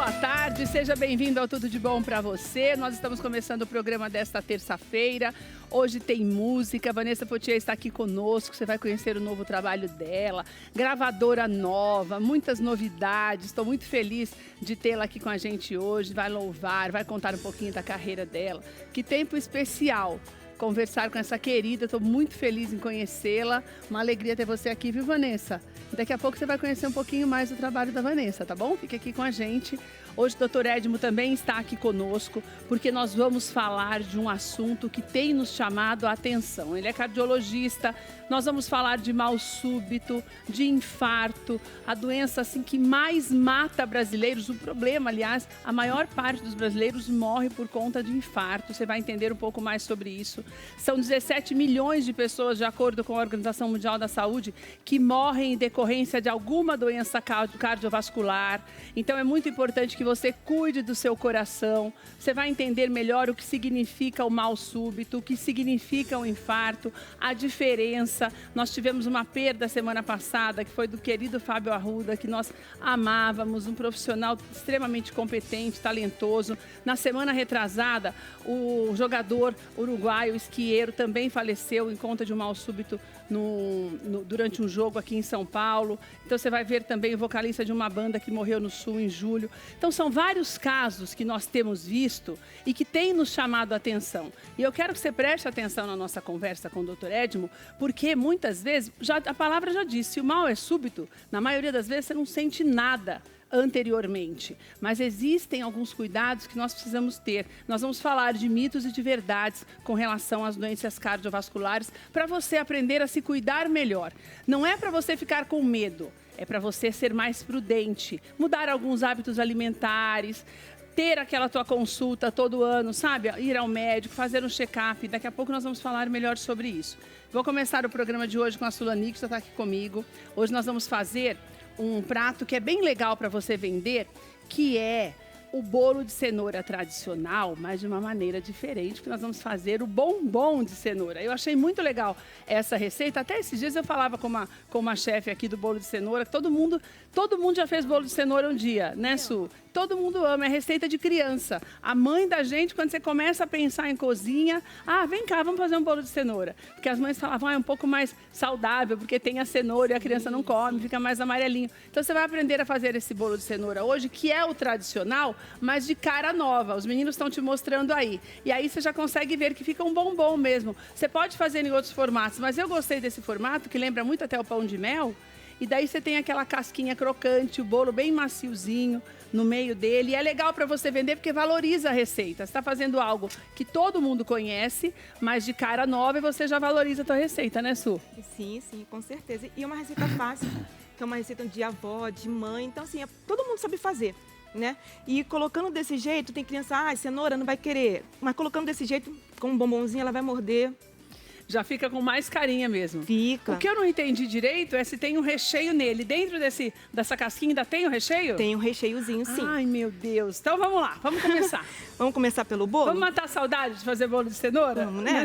boa tarde, seja bem-vindo ao Tudo de Bom para você. Nós estamos começando o programa desta terça-feira. Hoje tem música, Vanessa Potier está aqui conosco, você vai conhecer o novo trabalho dela, gravadora nova, muitas novidades. Estou muito feliz de tê-la aqui com a gente hoje, vai louvar, vai contar um pouquinho da carreira dela. Que tempo especial conversar com essa querida, estou muito feliz em conhecê-la. Uma alegria ter você aqui, viu, Vanessa? Daqui a pouco você vai conhecer um pouquinho mais do trabalho da Vanessa, tá bom? Fique aqui com a gente. Hoje o Dr. Edmo também está aqui conosco, porque nós vamos falar de um assunto que tem nos chamado a atenção. Ele é cardiologista, nós vamos falar de mal súbito, de infarto, a doença assim que mais mata brasileiros. O problema, aliás, a maior parte dos brasileiros morre por conta de infarto. Você vai entender um pouco mais sobre isso. São 17 milhões de pessoas, de acordo com a Organização Mundial da Saúde, que morrem em decorrência de alguma doença cardiovascular. Então é muito importante que você cuide do seu coração. Você vai entender melhor o que significa o mal súbito, o que significa o infarto, a diferença. Nós tivemos uma perda semana passada, que foi do querido Fábio Arruda, que nós amávamos, um profissional extremamente competente, talentoso. Na semana retrasada, o jogador uruguaio Esquiero também faleceu em conta de um mal súbito durante um jogo aqui em São Paulo. Então você vai ver também o vocalista de uma banda que morreu no Sul em julho. Então são vários casos que nós temos visto e que têm nos chamado a atenção. E eu quero que você preste atenção na nossa conversa com o Dr. Edmo, porque muitas vezes, a palavra já disse, se o mal é súbito, na maioria das vezes você não sente nada anteriormente, mas existem alguns cuidados que nós precisamos ter. Nós vamos falar de mitos e de verdades com relação às doenças cardiovasculares para você aprender a se cuidar melhor. Não é para você ficar com medo, é para você ser mais prudente, mudar alguns hábitos alimentares, ter aquela tua consulta todo ano, sabe? Ir ao médico, fazer um check-up. Daqui a pouco nós vamos falar melhor sobre isso. Vou começar o programa de hoje com a Sulani, que já está aqui comigo. Hoje nós vamos fazer um prato que é bem legal para você vender, que é o bolo de cenoura tradicional, mas de uma maneira diferente, porque nós vamos fazer o bombom de cenoura. Eu achei muito legal essa receita. Até esses dias eu falava com uma chefe aqui do bolo de cenoura, que todo mundo já fez bolo de cenoura um dia, né, Su? Todo mundo ama, é receita de criança. A mãe da gente, quando você começa a pensar em cozinha, vem cá, vamos fazer um bolo de cenoura. Porque as mães falavam, é um pouco mais saudável, porque tem a cenoura e a criança não come, fica mais amarelinho. Então você vai aprender a fazer esse bolo de cenoura hoje, que é o tradicional, mas de cara nova. Os meninos estão te mostrando aí. E aí você já consegue ver que fica um bombom mesmo. Você pode fazer em outros formatos, mas eu gostei desse formato, que lembra muito até o pão de mel. E daí você tem aquela casquinha crocante, o bolo bem maciozinho no meio dele. E é legal para você vender porque valoriza a receita. Você está fazendo algo que todo mundo conhece, mas de cara nova, e você já valoriza a tua receita, né, Su? Sim, com certeza. E é uma receita fácil, que é uma receita de avó, de mãe. Então, assim, todo mundo sabe fazer, né? E colocando desse jeito, tem criança, cenoura não vai querer. Mas colocando desse jeito, com um bombonzinho, ela vai morder. Já fica com mais carinha mesmo. Fica. O que eu não entendi direito é se tem um recheio nele. Dentro dessa casquinha ainda tem o recheio? Tem um recheiozinho, sim. Ai, meu Deus. Então vamos lá, vamos começar. Vamos começar pelo bolo? Vamos matar a saudade de fazer bolo de cenoura? Vamos, né?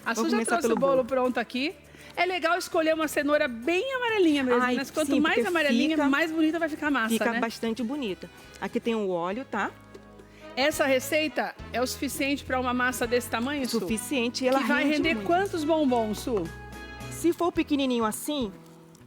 A Su já trouxe o bolo pronto aqui. É legal escolher uma cenoura bem amarelinha mesmo, né? Quanto mais amarelinha, mais bonita vai ficar a massa, Fica né? bastante bonita. Aqui tem o óleo, tá? Essa receita é o suficiente para uma massa desse tamanho, Su? Suficiente. Ela que vai render muito. Quantos bombons, Su? Se for pequenininho assim,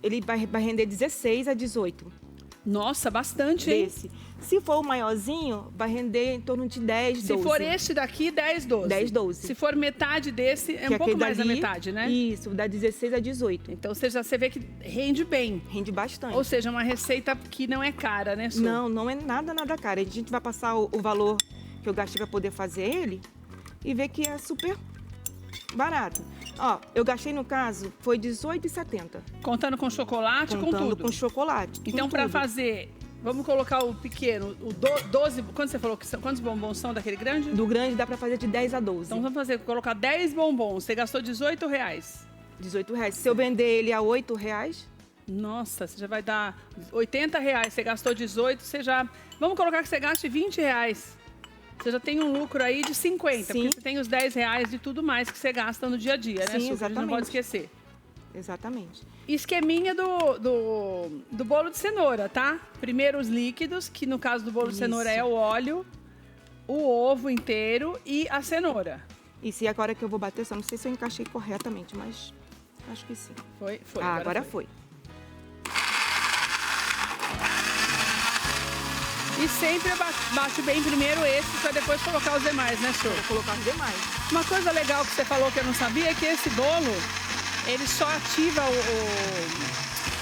ele vai render 16 a 18. Nossa, bastante, hein? Desse. Se for o maiorzinho, vai render em torno de 10, 12. Se for este daqui, 10, 12. 10, 12. Se for metade desse, é um pouco mais da metade, né? Isso, dá 16 a 18. Então você vê que rende bem. Rende bastante. Ou seja, uma receita que não é cara, né, Su? Não é nada cara. A gente vai passar o valor que eu gastei para poder fazer ele e ver que é super barato. Ó, eu gastei no caso, foi R$18,70. Contando com chocolate, com tudo? Contando com chocolate. Então, para fazer, vamos colocar o pequeno, o 12, quanto você falou que são, quantos bombons são daquele grande? Do grande dá para fazer de 10 a 12. Então vamos colocar 10 bombons, você gastou R$18. R$18. Se eu vender ele a R$8, nossa, você já vai dar R$80, você gastou 18, você já... Vamos colocar que você gaste R$20. Você já tem um lucro aí de 50, Sim. porque você tem os R$10 de tudo mais que você gasta no dia a dia, né, Sim, Su? A gente não pode esquecer. Exatamente. Esqueminha do bolo de cenoura, tá? Primeiro os líquidos, que no caso do bolo de cenoura é o óleo, o ovo inteiro e a cenoura. Isso, e agora que eu vou bater, só não sei se eu encaixei corretamente, mas acho que sim. Foi. Agora foi. E sempre eu bato bem primeiro esse, pra depois colocar os demais, né, Su? Vou colocar os demais. Uma coisa legal que você falou que eu não sabia é que esse bolo, ele só ativa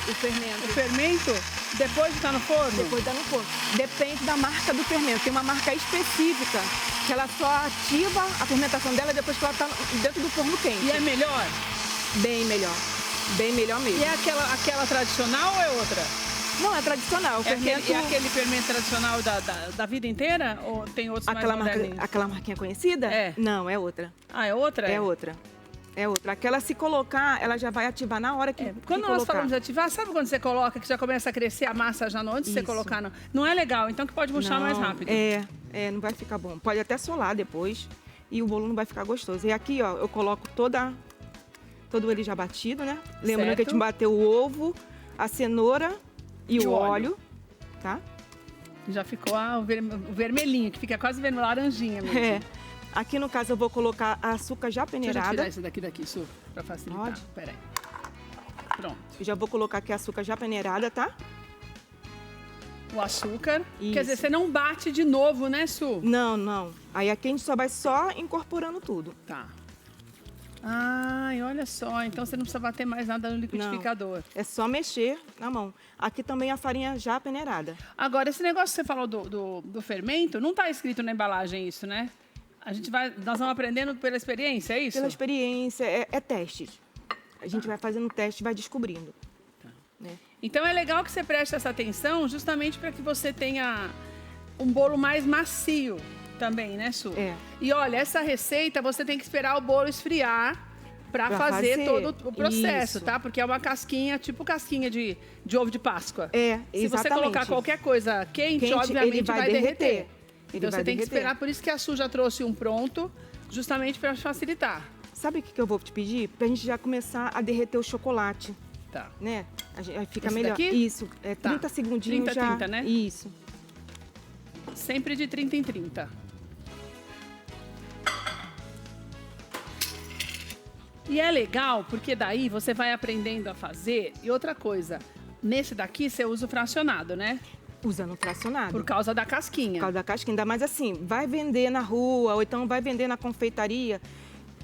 O fermento. o fermento depois de estar no forno? Depois dá no forno. Depende da marca do fermento. Tem uma marca específica que ela só ativa a fermentação dela depois que ela está dentro do forno quente. E é melhor? Bem melhor. Bem melhor mesmo. E é aquela tradicional ou é outra? Não, é tradicional. O fermento... É aquele fermento tradicional da vida inteira? Ou tem outros mais moderninhos? Aquela marquinha conhecida? É. Não, é outra. Ah, é outra? É outra. É outra. Aquela, se colocar, ela já vai ativar na hora que Quando que nós colocar. falamos de ativar, sabe quando você coloca, que já começa a crescer a massa já antes de você colocar? Não é legal, então que pode murchar mais rápido. Não vai ficar bom. Pode até solar depois e o bolo não vai ficar gostoso. E aqui, ó, eu coloco todo ele já batido, né? Lembrando que a gente bateu o ovo, a cenoura e o óleo, tá? Já ficou o vermelhinho, que fica quase vendo laranjinha mesmo. É. Aqui, no caso, eu vou colocar a açúcar já peneirada. Deixa eu tirar isso daqui, Su, pra facilitar. Pode? Peraí. Pronto. Eu já vou colocar aqui a açúcar já peneirada, tá? O açúcar. Isso. Quer dizer, você não bate de novo, né, Su? Não. Aí aqui a gente vai só incorporando tudo. Tá. Ai, olha só. Então você não precisa bater mais nada no liquidificador. Não, é só mexer na mão. Aqui também a farinha já peneirada. Agora, esse negócio que você falou do fermento, não tá escrito na embalagem isso, né? Nós vamos aprendendo pela experiência, é isso? Pela experiência, é testes. A gente vai fazendo teste e vai descobrindo. Tá. Né? Então é legal que você preste essa atenção justamente para que você tenha um bolo mais macio também, né, Su? É. E olha, essa receita você tem que esperar o bolo esfriar para fazer todo o processo, isso. tá? Porque é uma casquinha, tipo casquinha de ovo de Páscoa. É, exatamente. Se você colocar qualquer coisa quente obviamente ele vai derreter. Então você tem que esperar, por isso que a Su já trouxe um pronto, justamente para facilitar. Sabe o que eu vou te pedir? Pra gente já começar a derreter o chocolate. Tá. Né? Aí fica Esse melhor. daqui? Isso, 30 Tá. segundinhos 30, já. 30, né? Isso. Sempre de 30 em 30. E é legal, porque daí você vai aprendendo a fazer. E outra coisa, nesse daqui você usa o fracionado, né? Usando fracionado. Por causa da casquinha. Por causa da casquinha. Ainda mais assim, vai vender na rua ou então vai vender na confeitaria.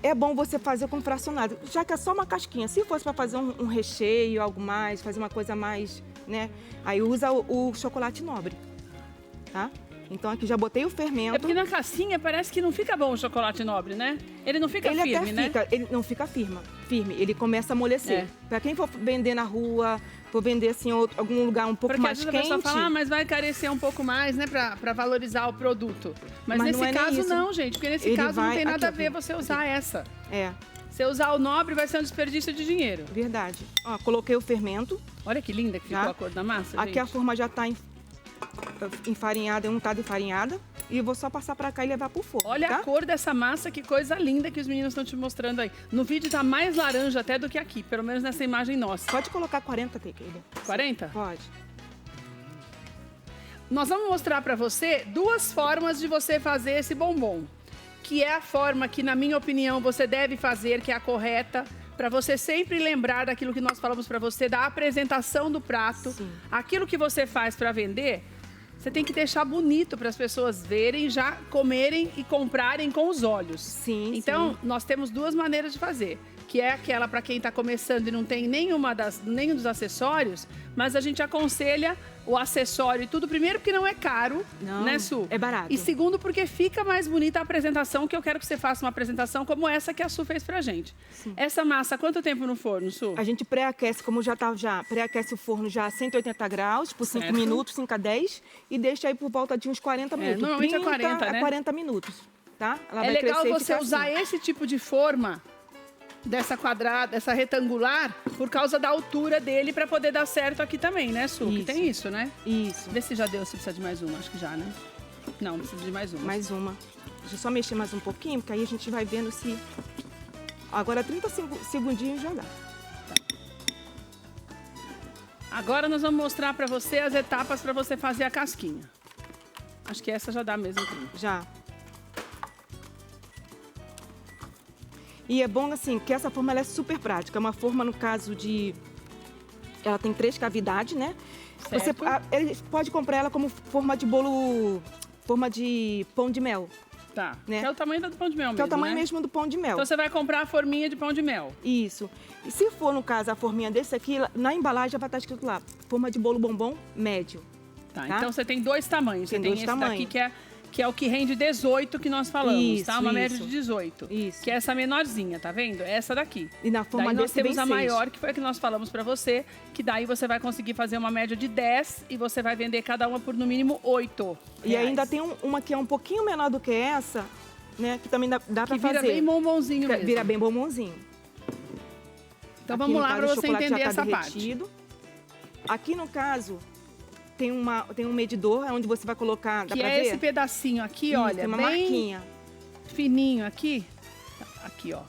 É bom você fazer com fracionado, já que é só uma casquinha. Se fosse para fazer um recheio, algo mais, fazer uma coisa mais, né? Aí usa o chocolate nobre, tá? Então aqui já botei o fermento. É porque na casquinha parece que não fica bom o chocolate nobre, né? Ele não fica firme, até né? Ele não fica firme. Ele começa a amolecer. Para quem for vender na rua, for vender assim em algum lugar um pouco porque mais às vezes quente. A pessoa fala, mas vai encarecer um pouco mais, né, para valorizar o produto. Mas nesse não é caso isso. não, gente, porque nesse caso não tem nada a ver aqui, você usar essa. É. Se usar o nobre vai ser um desperdício de dinheiro. Verdade. Ó, coloquei o fermento. Olha que linda que ficou a cor da massa, Aqui gente. a forma já está enfarinhada, untada e enfarinhada. E eu vou só passar para cá e levar pro forno. Olha tá? a cor dessa massa, que coisa linda que os meninos estão te mostrando aí. No vídeo tá mais laranja até do que aqui, pelo menos nessa imagem nossa. Pode colocar 40, Tequila. 40? Pode. Nós vamos mostrar para você duas formas de você fazer esse bombom. Que é a forma que, na minha opinião, você deve fazer, que é a correta, para você sempre lembrar daquilo que nós falamos para você, da apresentação do prato. Sim. Aquilo que você faz para vender, você tem que deixar bonito para as pessoas verem, já comerem e comprarem com os olhos. Sim, Então, nós temos duas maneiras de fazer. Que é aquela para quem está começando e não tem nenhum dos acessórios, mas a gente aconselha o acessório e tudo. Primeiro, porque não é caro, Não, né, Su? é barato. E segundo, porque fica mais bonita a apresentação, que eu quero que você faça uma apresentação como essa que a Su fez pra gente. Sim. Essa massa, quanto tempo no forno, Su? A gente pré-aquece, como já tá, pré-aquece o forno já a 180 graus, por 5 minutos, 5 a 10, e deixa aí por volta de uns 40 minutos. Normalmente 30 é 40, né? a 40 minutos, tá? Ela É vai legal crescer e você ficar usar assim. esse tipo de forma, dessa quadrada, dessa retangular, por causa da altura dele, para poder dar certo aqui também, né, Su? Que Isso. tem isso, né? Isso. Vê se já deu, se precisa de mais uma. Acho que já, né? Não precisa de mais uma. Mais uma. Deixa eu só mexer mais um pouquinho, porque aí a gente vai vendo se... Agora 30 segundinhos já dá. Tá. Agora nós vamos mostrar para você as etapas para você fazer a casquinha. Acho que essa já dá mesmo tempo. Já. E é bom assim, que essa forma ela é super prática. É uma forma, no caso de... Ela tem 3 cavidades, né? Certo. Ele pode comprar ela como forma de bolo... Forma de pão de mel. Tá. Né? Que é o tamanho do pão de mel mesmo, Que é o tamanho né? mesmo do pão de mel. Então você vai comprar a forminha de pão de mel. Isso. E se for, no caso, a forminha desse aqui, na embalagem já vai estar escrito lá, forma de bolo bombom médio. Tá, Tá? então você tem 2 tamanhos. Tem Você tem 2 esse tamanhos. daqui que é o que rende 18 que nós falamos, Isso, tá? Uma isso. média de 18. Isso. Que é essa menorzinha, tá vendo? Essa daqui. E na forma Daí nós desse temos vem a 6. maior, que foi a que nós falamos pra você, que daí você vai conseguir fazer uma média de 10 e você vai vender cada uma por no mínimo 8 E reais. ainda tem uma que é um pouquinho menor do que essa, né? Que também dá pra que fazer. vira bem bombonzinho mesmo. Vira bem bombonzinho. Então Aqui, vamos no lá caso, pra o você chocolate entender já tá essa derretido. Aqui, no caso, tem um medidor, onde você vai colocar, dá Que pra é ver? esse pedacinho aqui, Isso, olha, tem uma bem marquinha. fininho aqui. Aqui, ó.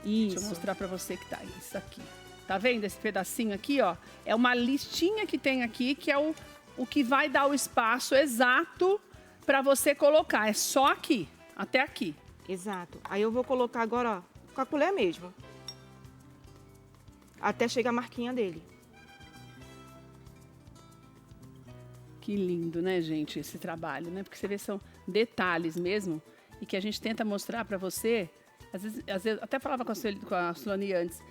Deixa eu Isso. mostrar pra você que tá isso aqui. Tá vendo esse pedacinho aqui, ó? É uma listinha que tem aqui, que é o que vai dar o espaço exato pra você colocar. É só aqui, até aqui. Exato. Aí eu vou colocar agora, ó, com a colher mesmo. Até chegar a marquinha dele. Que lindo, né, gente, esse trabalho, né? Porque você vê, são detalhes mesmo e que a gente tenta mostrar pra você. Às vezes até falava com a Sulani antes,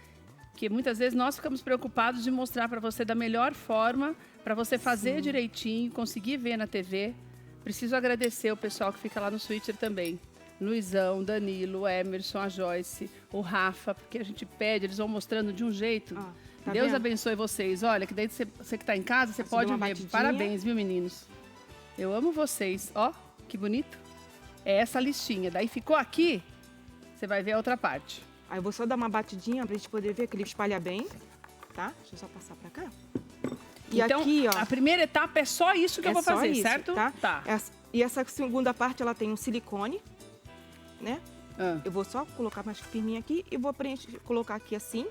que muitas vezes nós ficamos preocupados de mostrar pra você da melhor forma, pra você fazer direitinho, conseguir ver na TV. Preciso agradecer o pessoal que fica lá no Twitter também. Luizão, Danilo, o Emerson, a Joyce, o Rafa, porque a gente pede, eles vão mostrando de um jeito. Tá Deus vendo? abençoe vocês. Olha, que daí você que tá em casa, você pode uma ver. batidinha. Parabéns, viu, meninos? Eu amo vocês. Ó, que bonito. É essa listinha. Daí ficou aqui, você vai ver a outra parte. Aí eu vou só dar uma batidinha pra gente poder ver que ele espalha bem, tá? Deixa eu só passar pra cá. E então, aqui, ó, a primeira etapa é só isso que eu vou só fazer, isso, certo? Tá? Tá. E essa segunda parte, ela tem um silicone, né? Ah. Eu vou só colocar mais firminho aqui e vou colocar aqui assim.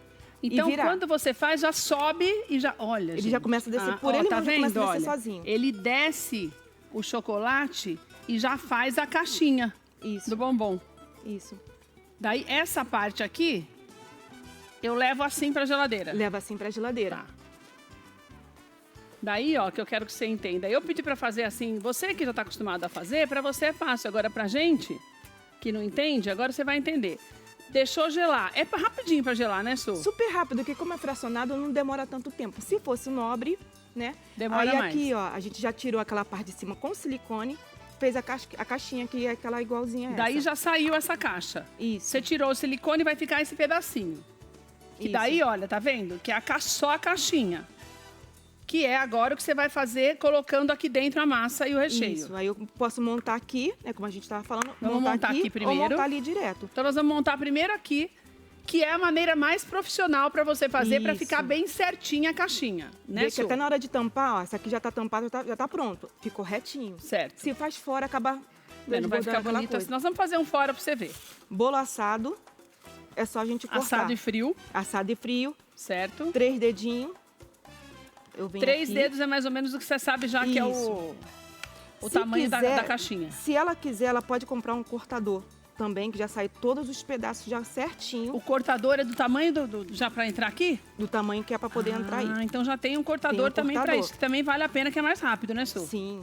Então, e virar. quando você faz, já sobe e já... Olha, Ele já começa a descer por ó, ele tá mesmo, vendo? começa a descer Olha, sozinho. ele desce o chocolate e já faz a caixinha Isso, do bombom. isso. Daí, essa parte aqui, eu levo assim pra geladeira. Leva assim pra geladeira. Tá. Daí, ó, que eu quero que você entenda. Eu pedi pra fazer assim, você que já tá acostumado a fazer, pra você é fácil. Agora, pra gente que não entende, agora você vai entender. Deixou gelar. É rapidinho pra gelar, né, Su? Super rápido, porque como é fracionado, não demora tanto tempo. Se fosse nobre, né? Demora Aí mais. aqui, ó, a gente já tirou aquela parte de cima com silicone, fez a caixinha que é aquela igualzinha a Daí essa. já saiu essa caixa. Isso. Você tirou o silicone e vai ficar esse pedacinho. Que Isso. daí, olha, tá vendo? Que é só a caixinha. Que é agora o que você vai fazer colocando aqui dentro a massa e o recheio. Isso, aí eu posso montar aqui, né, como a gente estava falando, Vamos montar aqui primeiro. ou montar ali direto. Então nós vamos montar primeiro aqui, que é a maneira mais profissional para você fazer, para Isso. ficar bem certinha a caixinha, né, Vê que Su? até na hora de tampar, ó, essa aqui já tá tampada, já tá pronto. Ficou retinho. Certo. Se faz fora, acaba Não vai desbordando ficar aquela bonito coisa. assim. Nós vamos fazer um fora para você ver. Bolo assado, é só a gente cortar. Assado e frio, Assado e frio, certo? 3 dedinhos. Eu venho 3 aqui. dedos é mais ou menos o que você sabe já que é o Se tamanho quiser, da caixinha. Se ela quiser, ela pode comprar um cortador também, que já sai todos os pedaços já certinho, O cortador é do tamanho já para entrar aqui? do tamanho que é para poder entrar aí. Ah, então já tem um cortador também para cortador. isso, que também vale a pena, que é mais rápido, né, Su? Sim.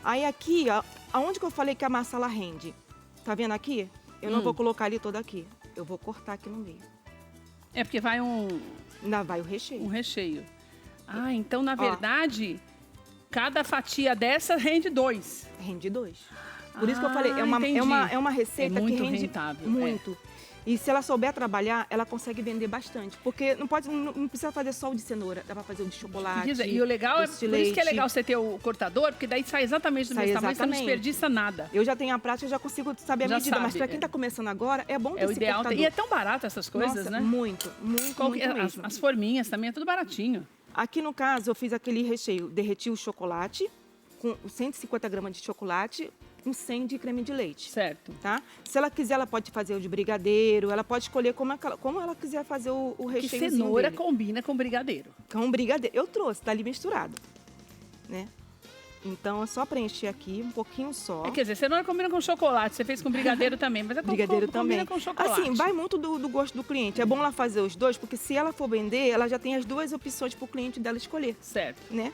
Aí aqui, ó, aonde que eu falei que a massa ela rende? Tá vendo aqui? Eu não vou colocar ali toda aqui. Eu vou cortar aqui no meio. É porque vai Ainda vai o recheio. um recheio. Ah, então na verdade, cada fatia dessa rende 2. Rende 2. Por isso que eu falei, entendi. é uma receita É muito que rende rentável, muito. E se ela souber trabalhar, ela consegue vender bastante. Porque não precisa fazer só o de cenoura, dá pra fazer o de chocolate. E o legal é, doce de por isso que é leite. legal você ter o cortador, porque daí sai exatamente do Sai mesmo tamanho, você não exatamente. desperdiça nada. Eu já tenho a prática, eu já consigo saber a Já medida. Mas sabe, pra quem tá começando agora, é bom ter É o esse ideal. cortador. E é tão barato essas coisas, Nossa, né? muito, muito mesmo. As forminhas também é tudo baratinho. Aqui no caso, eu fiz aquele recheio, derreti o chocolate, com 150 gramas de chocolate, com 100 de creme de leite. Certo. Tá? Se ela quiser, ela pode fazer o de brigadeiro, ela pode escolher como ela quiser fazer o Que recheio. cenoura combina com brigadeiro. Com brigadeiro. Eu trouxe, tá ali misturado. Né? Então é só preencher aqui um pouquinho só. Quer dizer, cenoura combina com chocolate, você fez com brigadeiro também, mas brigadeiro combina também. com chocolate. Assim, vai muito do gosto do cliente. É bom ela fazer os dois, porque se ela for vender, ela já tem as duas opções para o cliente dela escolher. Certo. Né?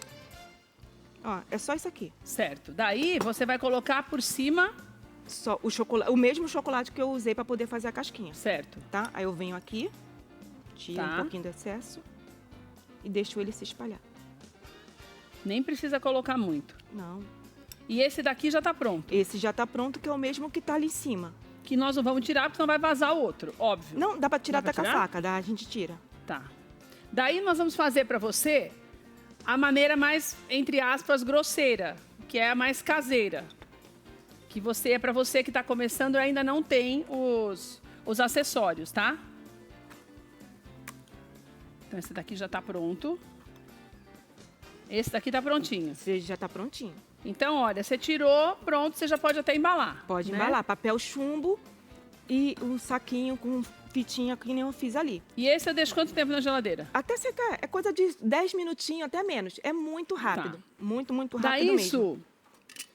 Ó, é só isso aqui. Certo. Daí você vai colocar por cima... Só o mesmo chocolate que eu usei para poder fazer a casquinha. Certo. Tá? Aí eu venho aqui, tiro um pouquinho do excesso e deixo ele se espalhar. Nem precisa colocar muito. Não. E esse daqui já tá pronto? Esse já tá pronto, que é o mesmo que tá ali em cima. Que nós não vamos tirar, porque senão vai vazar o outro, óbvio. Não, dá para tirar até com a faca, a gente tira. Tá. Daí nós vamos fazer para você a maneira mais, entre aspas, grosseira, que é a mais caseira. Que é para você que está começando e ainda não tem os acessórios, tá? Então esse daqui já está pronto. Esse daqui está prontinho. Esse já está prontinho. Então, olha, você tirou, pronto, você já pode até embalar. Pode né? embalar, papel chumbo e um saquinho com fitinha que nem eu fiz ali. E esse eu deixo quanto tempo na geladeira? Até secar, é coisa de 10 minutinhos, até menos. É muito rápido, muito rápido Daí mesmo. Isso,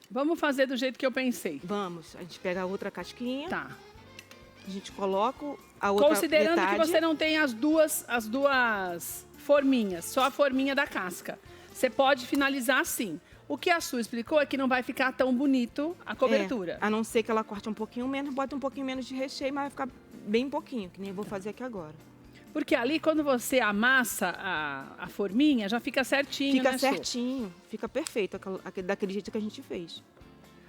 vamos fazer do jeito que eu pensei. Vamos, a gente pega a outra casquinha. Tá. A gente coloca a outra Considerando metade. que você não tem as duas forminhas, só a forminha da casca. Você pode finalizar assim. O que a Su explicou é que não vai ficar tão bonito a cobertura. A não ser que ela corte um pouquinho menos, bota um pouquinho menos de recheio, mas vai ficar bem pouquinho, que nem eu vou fazer aqui agora. Porque ali, quando você amassa a forminha, já fica certinho, Fica né, certinho, Su? fica perfeito, daquele jeito que a gente fez.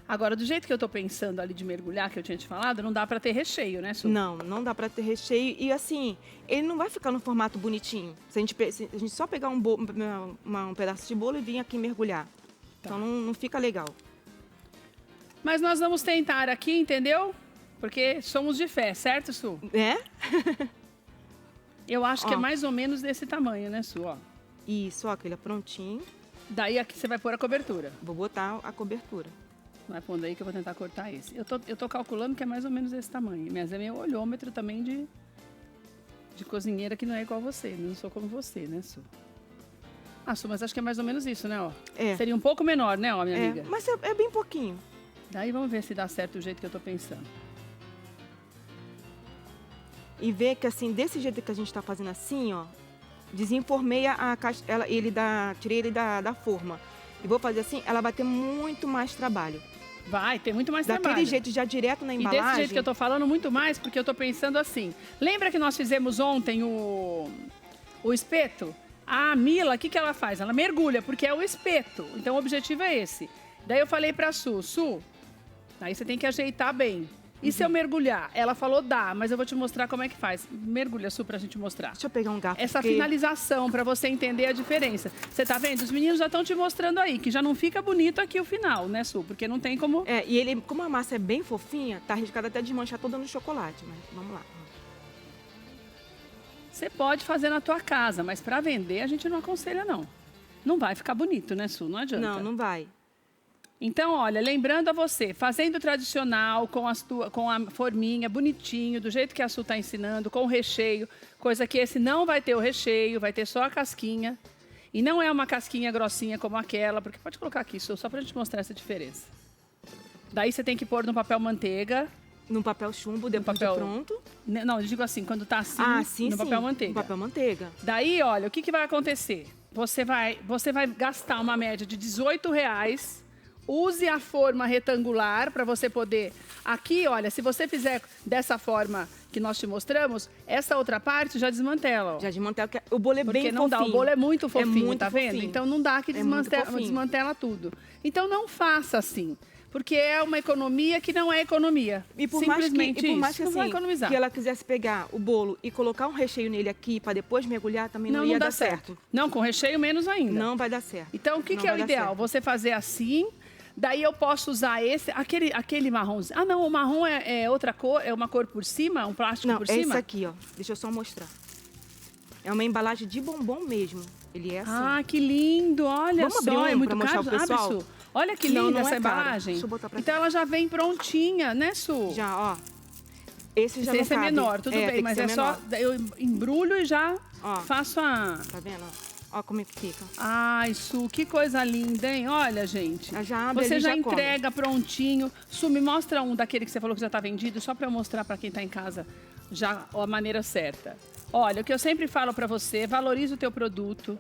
Agora, do jeito que eu tô pensando ali de mergulhar, que eu tinha te falado, não dá pra ter recheio, né, Su? Não dá pra ter recheio. E assim, ele não vai ficar no formato bonitinho. Se a gente só pegar um pedaço de bolo e vir aqui mergulhar. Tá. Então não fica legal. Mas nós vamos tentar aqui, entendeu? Porque somos de fé, certo, Su? É? Eu acho que é mais ou menos desse tamanho, né, Su? Ó. Isso, ó, aquele é prontinho. Daí aqui você vai pôr a cobertura. Vou botar a cobertura. Vai pondo aí que eu vou tentar cortar esse. Eu tô calculando que é mais ou menos desse tamanho. Mas é meu olhômetro também de cozinheira que não é igual você. Não sou como você, né, Su? Ah, Su, mas acho que é mais ou menos isso, né, ó? É. Seria um pouco menor, né, ó, minha amiga? Mas é bem pouquinho. Daí vamos ver se dá certo do jeito que eu tô pensando. E ver que assim, desse jeito que a gente tá fazendo assim, ó, desenformei a caixa, tirei ele da forma. E vou fazer assim, ela vai ter muito mais trabalho. Vai, tem muito mais trabalho. Daquele jeito, já direto na embalagem. E desse jeito que eu tô falando, muito mais, porque eu tô pensando assim. Lembra que nós fizemos ontem o espeto? A Mila, o que ela faz? Ela mergulha, porque é o espeto. Então, o objetivo é esse. Daí eu falei pra Su, aí você tem que ajeitar bem. E se eu mergulhar? Ela falou, dá, mas eu vou te mostrar como é que faz. Mergulha, Su, pra gente mostrar. Deixa eu pegar um garfo. Essa finalização, pra você entender a diferença. Você tá vendo? Os meninos já estão te mostrando aí, que já não fica bonito aqui o final, né, Su? Porque não tem como... E ele, como a massa é bem fofinha, tá arriscado até de manchar toda no chocolate, mas vamos lá. Você pode fazer na tua casa, mas para vender a gente não aconselha, não. Não vai ficar bonito, né, Su? Não adianta. Não vai. Então, olha, lembrando a você, fazendo tradicional, com a forminha, bonitinho, do jeito que a Su está ensinando, com o recheio, coisa que esse não vai ter o recheio, vai ter só a casquinha. E não é uma casquinha grossinha como aquela, porque pode colocar aqui, Su, só para a gente mostrar essa diferença. Daí você tem que pôr no papel manteiga. No papel chumbo, depois de pronto. Não, eu digo assim, quando tá assim, no papel manteiga. No papel manteiga. Daí, olha, o que vai acontecer? Você vai gastar uma média de R$18. Use a forma retangular para você poder... Aqui, olha, se você fizer dessa forma que nós te mostramos, essa outra parte já desmantela. Ó. Já desmantela, porque o bolo é bem fofinho. Porque não dá, o bolo é muito fofinho, muito tá vendo? fofinho. Então não dá que desmantela tudo. Então não faça assim. Porque é uma economia que não é economia. E por mais que não vai economizar. Que ela quisesse pegar o bolo e colocar um recheio nele aqui para depois mergulhar, também não ia dar certo. Não, com recheio menos ainda. Não vai dar certo. Então o que é o ideal? Você fazer assim, daí eu posso usar aquele marronzinho. Ah, não, o marrom é outra cor, é uma cor por cima, um plástico por cima? Não, é esse aqui, ó. Deixa eu só mostrar. É uma embalagem de bombom mesmo. Ele é assim. Ah, que lindo, olha Vamos abrir só, é muito pra mostrar caro. pro pessoal? Abre, Su. Olha que Não, linda não essa é caro. embalagem. Deixa eu botar pra Então ela já vem prontinha, né, Su? Já, ó. Esse já não Esse é cabe. menor, tudo tem bem, que mas ser é menor. só... Eu embrulho e já Ó. faço a... Tá vendo? Ó como é que fica. Ai, Su, que coisa linda, hein? Olha, gente. Já abre Você ali, já já come. entrega prontinho. Su, me mostra um daquele que você falou que já tá vendido, só para eu mostrar para quem tá em casa já a maneira certa. Olha, o que eu sempre falo para você, valorize o teu produto.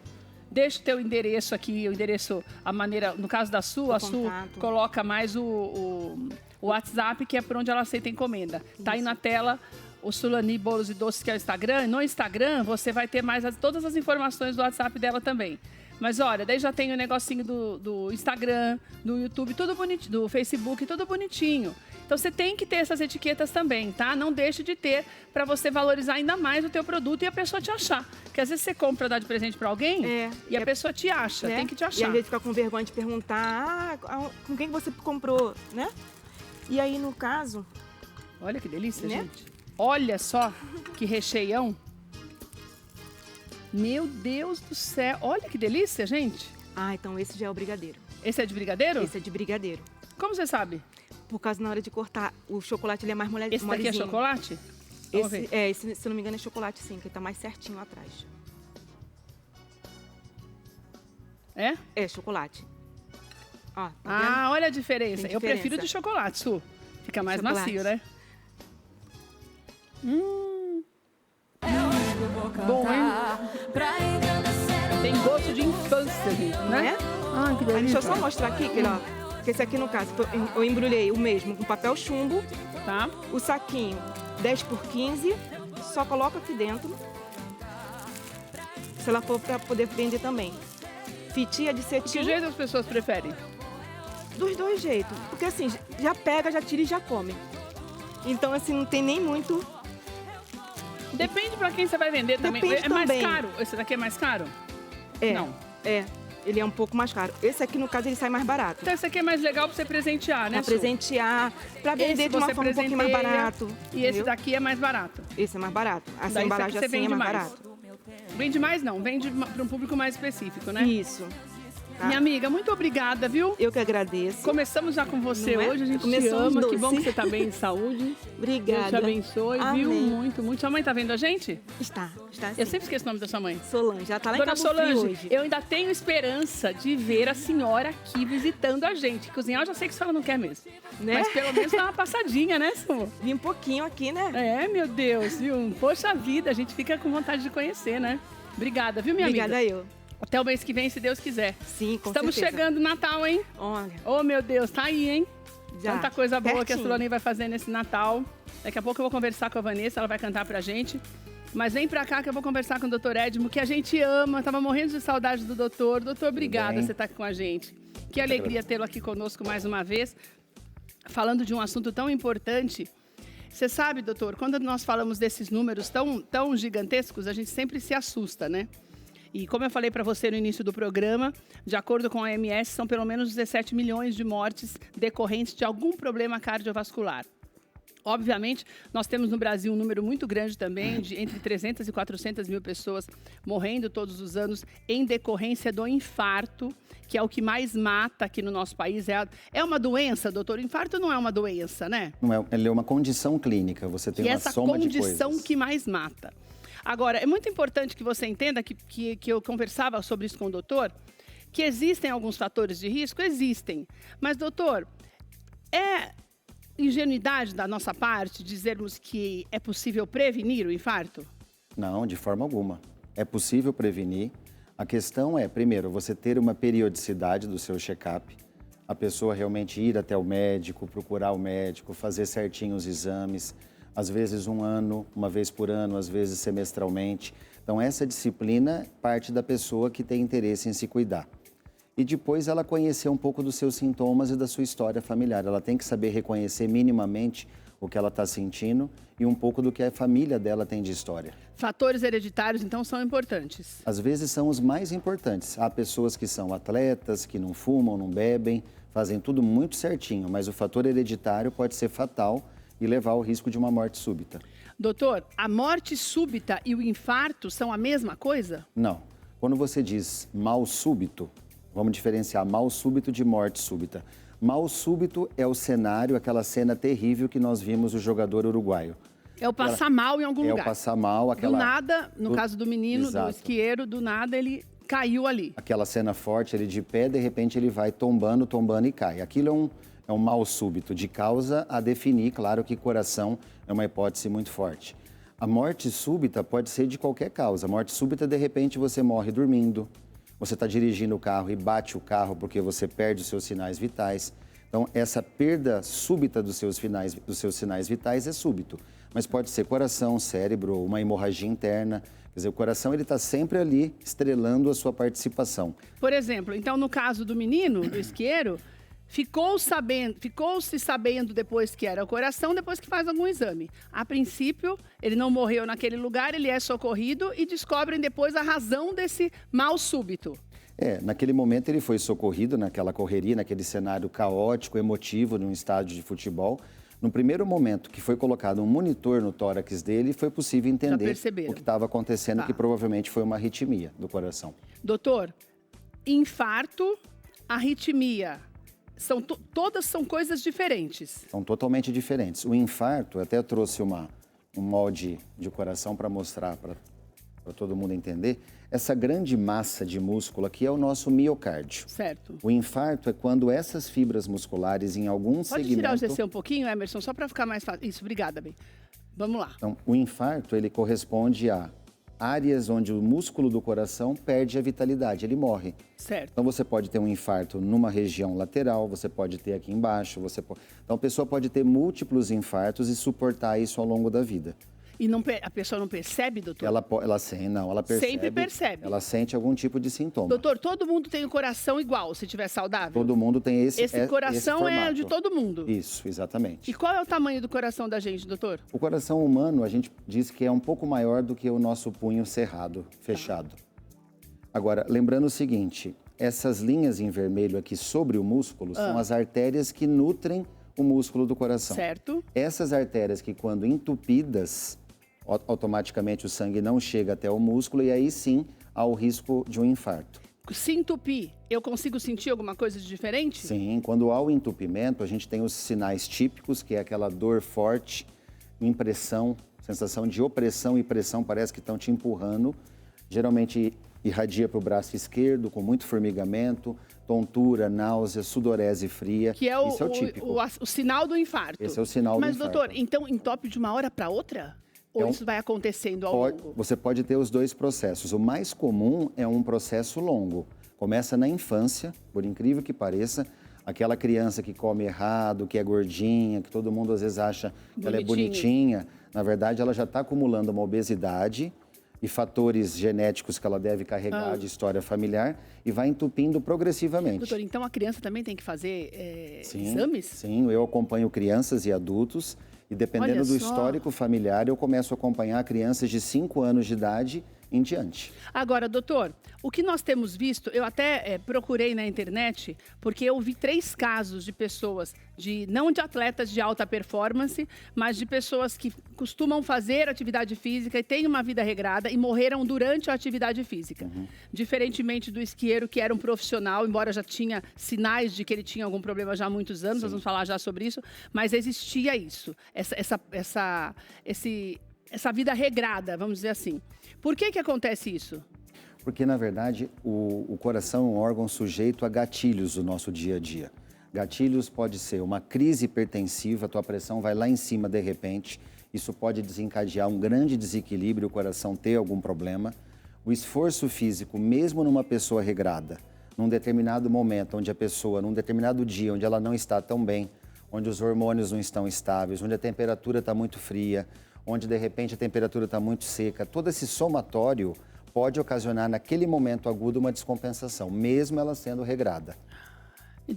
Deixa o teu endereço aqui, o endereço, a maneira, no caso da Su, a Su contato. coloca mais o WhatsApp, que é por onde ela aceita encomenda. Tá aí na tela o Sulani Bolos e Doces, que é o Instagram. No Instagram, você vai ter mais todas as informações do WhatsApp dela também. Mas olha, daí já tem o negocinho do Instagram, do YouTube, tudo bonitinho, do Facebook, tudo bonitinho. Então você tem que ter essas etiquetas também, tá? Não deixe de ter para você valorizar ainda mais o teu produto e a pessoa te achar. Porque às vezes você compra dar de presente para alguém e a pessoa te acha, né? tem que te E achar. às vezes fica com vergonha de perguntar, com quem você comprou, né? E aí, no caso... Olha que delícia, né? gente. Olha só que recheião. Meu Deus do céu. Olha que delícia, gente. Ah, então esse já é o brigadeiro. Esse é de brigadeiro? Esse é de brigadeiro. Como você sabe? Por causa na hora de cortar, o chocolate ele é mais molezinho. Esse daqui é chocolate? Vamos ver. Esse, se não me engano, é chocolate sim, que tá mais certinho atrás. É? É, chocolate. Ó, tá Ah, olha a diferença. Tem Eu prefiro diferença. de chocolate, Su. Fica mais Chocolate. macio, né? Bom, hein? Tem gosto de infância, gente, vendo? né? Né? Ai, que Aí, deixa eu delícia. só mostrar aqui, que, ó, que esse aqui, no caso, eu embrulhei o mesmo com papel chumbo, Tá? o saquinho 10 por 15, só coloca aqui dentro, se ela for para poder vender também. Fitinha de Que cetim, jeito as pessoas preferem? dos dois jeitos, porque assim, já pega, já tira e já come. Então, assim, não tem nem muito... Depende pra quem você vai vender também. Depende É mais também. caro? Esse daqui é mais caro? É, Não. É, ele é um pouco mais caro. Esse aqui, no caso, ele sai mais barato. Então esse aqui é mais legal pra você presentear, né, Pra Su? presentear, pra Esse vender de uma você forma um pouquinho mais presenteia, barato. E esse entendeu? daqui é mais barato. Esse é mais barato. Essa Daí embalagem esse aqui você assim é vende mais mais. barato. Vende mais não, vende para um público mais específico, né? Isso. Tá? Minha amiga, muito obrigada, viu? Eu que agradeço. Começamos já com você Não é? hoje, a gente te Começamos ama, que doce. bom que você tá bem de saúde. Obrigada. Deus te abençoe, Amém. viu? Muito, muito. Sua mãe tá vendo a gente? Está sim. Eu sempre esqueço o nome da sua mãe. Solange, já tá lá Dona em Cabo Frio Solange, hoje. eu ainda tenho esperança de ver a senhora aqui visitando a gente. Cozinhar eu já sei que a senhora não quer mesmo. Né? Mas pelo menos dá uma passadinha, né, Su? Vim um pouquinho aqui, né? É, meu Deus, viu? Poxa vida, a gente fica com vontade de conhecer, né? Obrigada, viu, minha Obrigada amiga? eu. Até o mês que vem, se Deus quiser. Sim, com Estamos certeza. chegando no Natal, hein? Olha, Oh, meu Deus, tá aí, hein? já. Tanta coisa boa que a Pertinho. Sulani vai fazer nesse Natal. Daqui a pouco eu vou conversar com a Vanessa, ela vai cantar pra gente. Mas vem pra cá que eu vou conversar com o doutor Edmo, que a gente ama. Tava morrendo de saudade do doutor. Doutor, obrigada por você estar aqui com a gente. Que alegria tê-lo aqui conosco mais uma vez, falando de um assunto tão importante. Você sabe, doutor, quando nós falamos desses números tão gigantescos, a gente sempre se assusta, né? E como eu falei para você no início do programa, de acordo com a OMS, são pelo menos 17 milhões de mortes decorrentes de algum problema cardiovascular. Obviamente, nós temos no Brasil um número muito grande também, de entre 300 e 400 mil pessoas morrendo todos os anos em decorrência do infarto, que é o que mais mata aqui no nosso país. É uma doença, doutor? O infarto não é uma doença, né? Não é, ele é uma condição clínica, você tem E uma essa soma de condição coisas. que mais mata. Agora, é muito importante que você entenda que eu conversava sobre isso com o doutor, que existem alguns fatores de risco? Existem. Mas, doutor, é ingenuidade da nossa parte dizermos que é possível prevenir o infarto? Não, de forma alguma. É possível prevenir. A questão é, primeiro, você ter uma periodicidade do seu check-up, a pessoa realmente ir até o médico, procurar o médico, fazer certinho os exames, às vezes um ano, uma vez por ano, às vezes semestralmente. Então, essa disciplina parte da pessoa que tem interesse em se cuidar. E depois ela conhecer um pouco dos seus sintomas e da sua história familiar. Ela tem que saber reconhecer minimamente o que ela está sentindo e um pouco do que a família dela tem de história. Fatores hereditários, então, são importantes. Às vezes são os mais importantes. Há pessoas que são atletas, que não fumam, não bebem, fazem tudo muito certinho, mas o fator hereditário pode ser fatal e levar ao risco de uma morte súbita. Doutor, a morte súbita e o infarto são a mesma coisa? Não. Quando você diz mal súbito, Vamos diferenciar mal súbito de morte súbita. Mal súbito é o cenário, aquela cena terrível que nós vimos o jogador uruguaio. É o passar mal em algum lugar. É o passar mal, aquela... Do nada, no caso do menino, Exato. do esquieiro, do nada ele caiu ali. Aquela cena forte, ele de pé, de repente ele vai tombando, tombando e cai. Aquilo é um mal súbito, de causa a definir, claro que coração é uma hipótese muito forte. A morte súbita pode ser de qualquer causa. A morte súbita, de repente, você morre dormindo, você está dirigindo o carro e bate o carro porque você perde os seus sinais vitais. Então, essa perda súbita dos seus sinais vitais é súbito. Mas pode ser coração, cérebro, uma hemorragia interna. Quer dizer, o coração ele está sempre ali estrelando a sua participação. Por exemplo, então no caso do menino, do isqueiro, ficou-se sabendo depois que era o coração, depois que faz algum exame. A princípio, ele não morreu naquele lugar, ele é socorrido e descobrem depois a razão desse mal súbito. Naquele momento ele foi socorrido naquela correria, naquele cenário caótico, emotivo, num estádio de futebol. No primeiro momento que foi colocado um monitor no tórax dele, foi possível entender o que estava acontecendo, que provavelmente foi uma arritmia do coração. Doutor, infarto, arritmia, todas são coisas diferentes. São totalmente diferentes. O infarto, eu até trouxe um molde de coração para mostrar, para todo mundo entender. Essa grande massa de músculo aqui é o nosso miocárdio. Certo. O infarto é quando essas fibras musculares em algum segmento... Pode tirar o GC um pouquinho, Emerson, só para ficar mais fácil. Isso, obrigada, bem. Vamos lá. Então, o infarto, ele corresponde a áreas onde o músculo do coração perde a vitalidade, ele morre. Certo. Então, você pode ter um infarto numa região lateral, você pode ter aqui embaixo, Então, a pessoa pode ter múltiplos infartos e suportar isso ao longo da vida. E a pessoa não percebe, doutor? Ela percebe. Sempre percebe. Ela sente algum tipo de sintoma. Doutor, todo mundo tem o coração igual, se estiver saudável? Todo mundo tem esse coração esse é de todo mundo? Isso, exatamente. E qual é o tamanho do coração da gente, doutor? O coração humano, a gente diz que é um pouco maior do que o nosso punho cerrado, fechado. Agora, lembrando o seguinte, essas linhas em vermelho aqui sobre o músculo são as artérias que nutrem o músculo do coração. Certo. Essas artérias que, quando entupidas, automaticamente o sangue não chega até o músculo e aí sim há o risco de um infarto. Se entupir, eu consigo sentir alguma coisa de diferente? Sim, quando há o entupimento, a gente tem os sinais típicos, que é aquela dor forte, impressão, sensação de opressão e pressão, parece que estão te empurrando. Geralmente irradia para o braço esquerdo, com muito formigamento, tontura, náusea, sudorese fria. Que é Isso é o típico. O sinal do infarto. Esse é o sinal do infarto. Mas, doutor, então entope de uma hora para outra? Ou isso vai acontecendo ao longo? Você pode ter os dois processos. O mais comum é um processo longo. Começa na infância, por incrível que pareça. Aquela criança que come errado, que é gordinha, que todo mundo às vezes acha que ela é bonitinha. Na verdade, ela já está acumulando uma obesidade e fatores genéticos que ela deve carregar de história familiar e vai entupindo progressivamente. Doutor, então a criança também tem que fazer exames? Sim, eu acompanho crianças e adultos e dependendo do histórico familiar, eu começo a acompanhar crianças de 5 anos de idade em diante. Agora, doutor, o que nós temos visto, eu até procurei na internet, porque eu vi 3 casos de pessoas, não de atletas de alta performance, mas de pessoas que costumam fazer atividade física e têm uma vida regrada e morreram durante a atividade física. Diferentemente do esquieiro, que era um profissional, embora já tinha sinais de que ele tinha algum problema já há muitos anos, nós vamos falar já sobre isso, mas existia isso, essa vida regrada, vamos dizer assim. Por que acontece isso? Porque, na verdade, o coração é um órgão sujeito a gatilhos do nosso dia a dia. Gatilhos pode ser uma crise hipertensiva, a tua pressão vai lá em cima de repente, isso pode desencadear um grande desequilíbrio, o coração ter algum problema. O esforço físico, mesmo numa pessoa regrada, num determinado momento, onde a pessoa, num determinado dia, onde ela não está tão bem, onde os hormônios não estão estáveis, onde a temperatura está muito fria, onde de repente a temperatura está muito seca, todo esse somatório pode ocasionar naquele momento agudo uma descompensação, mesmo ela sendo regrada. E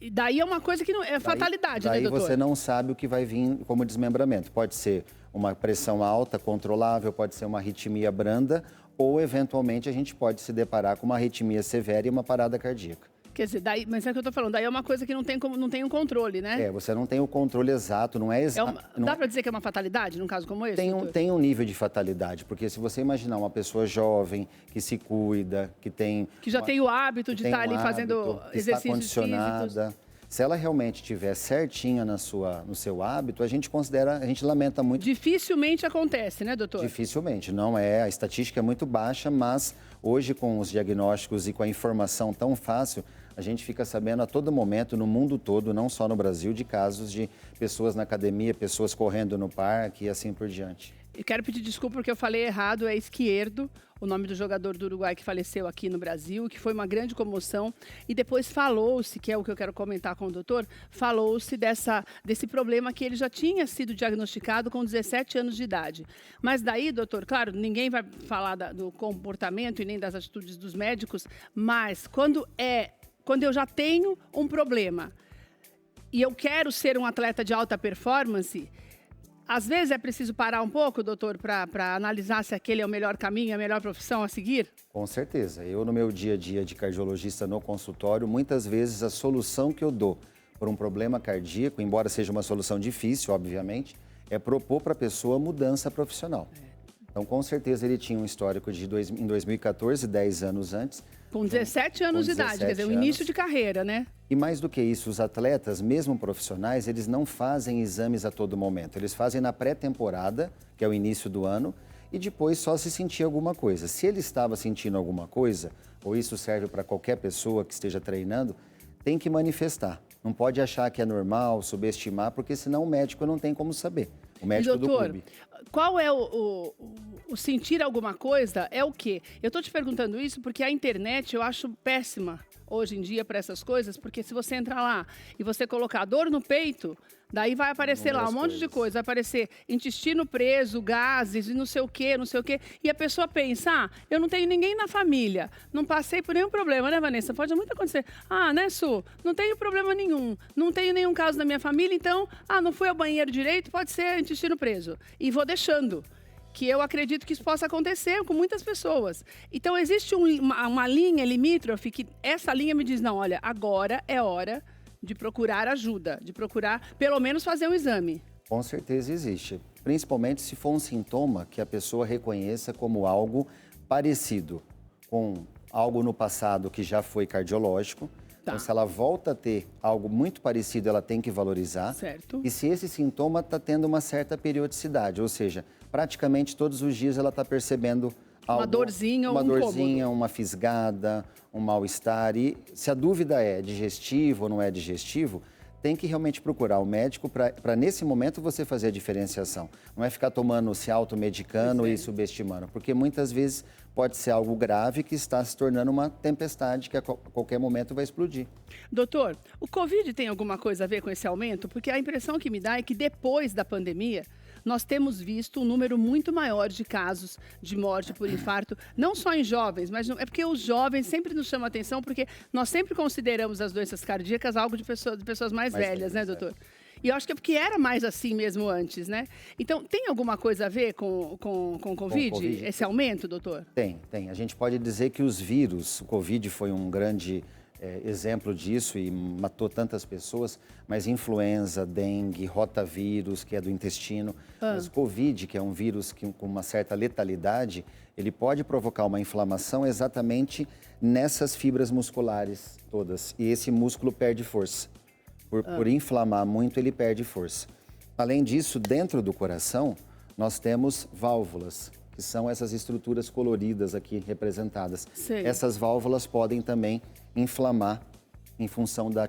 daí é uma coisa que não é fatalidade, né, doutor? Daí você não sabe o que vai vir como desmembramento. Pode ser uma pressão alta, controlável, pode ser uma arritmia branda ou, eventualmente, a gente pode se deparar com uma arritmia severa e uma parada cardíaca. Quer dizer, daí, mas é o que eu tô falando, daí é uma coisa que não tem um controle, né? Você não tem o controle exato, não é exato. Dá para dizer que é uma fatalidade num caso como esse? Tem um nível de fatalidade, porque se você imaginar uma pessoa jovem, que se cuida, que já tem o hábito de estar ali fazendo exercícios físicos. Se ela realmente estiver certinha no seu hábito, a gente lamenta muito. Dificilmente acontece, né, doutor? Dificilmente, não é. A estatística é muito baixa, mas hoje com os diagnósticos e com a informação tão fácil, a gente fica sabendo a todo momento, no mundo todo, não só no Brasil, de casos de pessoas na academia, pessoas correndo no parque e assim por diante. Eu quero pedir desculpa porque eu falei errado, é Izquierdo, o nome do jogador do Uruguai que faleceu aqui no Brasil, que foi uma grande comoção. E depois falou-se, que é o que eu quero comentar com o doutor, falou-se desse problema que ele já tinha sido diagnosticado com 17 anos de idade. Mas daí, doutor, claro, ninguém vai falar do comportamento e nem das atitudes dos médicos, mas quando eu já tenho um problema e eu quero ser um atleta de alta performance, às vezes é preciso parar um pouco, doutor, para analisar se aquele é o melhor caminho, a melhor profissão a seguir? Com certeza. Eu, no meu dia a dia de cardiologista no consultório, muitas vezes a solução que eu dou para um problema cardíaco, embora seja uma solução difícil, obviamente, é propor para a pessoa mudança profissional. Então, com certeza, ele tinha um histórico em 2014, 10 anos antes. Com 17 anos de idade, quer dizer, o início de carreira, né? E mais do que isso, os atletas, mesmo profissionais, eles não fazem exames a todo momento. Eles fazem na pré-temporada, que é o início do ano, e depois só se sentir alguma coisa. Se ele estava sentindo alguma coisa, ou isso serve para qualquer pessoa que esteja treinando, tem que manifestar. Não pode achar que é normal, subestimar, porque senão o médico não tem como saber. O médico do clube. Qual é o sentir alguma coisa? É o quê? Eu estou te perguntando isso porque a internet eu acho péssima hoje em dia para essas coisas, porque se você entrar lá e você colocar dor no peito, daí vai aparecer lá um monte de coisa, vai aparecer intestino preso, gases e não sei o quê, e a pessoa pensa, eu não tenho ninguém na família, não passei por nenhum problema, né, Vanessa? Pode muito acontecer. Né, Su? Não tenho problema nenhum, não tenho nenhum caso na minha família, então, não fui ao banheiro direito, pode ser intestino preso. E vou deixando. Que eu acredito que isso possa acontecer com muitas pessoas. Então, existe uma linha limítrofe que essa linha me diz, não, olha, agora é hora de procurar ajuda, de procurar, pelo menos, fazer um exame. Com certeza existe. Principalmente se for um sintoma que a pessoa reconheça como algo parecido com algo no passado que já foi cardiológico. Então, se ela volta a ter algo muito parecido, ela tem que valorizar. Certo. E se esse sintoma está tendo uma certa periodicidade, ou seja, praticamente todos os dias ela está percebendo algo, uma dorzinha ou um dorzinha, uma fisgada, um mal-estar. E se a dúvida é digestivo ou não é digestivo, tem que realmente procurar o médico para nesse momento você fazer a diferenciação. Não é ficar tomando, se automedicando e subestimando, porque muitas vezes pode ser algo grave que está se tornando uma tempestade que a qualquer momento vai explodir. Doutor, o Covid tem alguma coisa a ver com esse aumento? Porque a impressão que me dá é que depois da pandemia, nós temos visto um número muito maior de casos de morte por infarto, não só em jovens, mas é porque os jovens sempre nos chamam a atenção, porque nós sempre consideramos as doenças cardíacas algo de pessoas mais velhas, né, doutor? E eu acho que é porque era mais assim mesmo antes, né? Então, tem alguma coisa a ver com Covid, esse aumento, doutor? Tem. A gente pode dizer que os vírus, o Covid foi um grande exemplo disso e matou tantas pessoas, mas influenza, dengue, rotavírus, que é do intestino, mas o Covid, que é um vírus com uma certa letalidade, ele pode provocar uma inflamação exatamente nessas fibras musculares todas, e esse músculo perde força. Por inflamar muito, ele perde força. Além disso, dentro do coração, nós temos válvulas, que são essas estruturas coloridas aqui representadas. Sei. Essas válvulas podem também inflamar em função da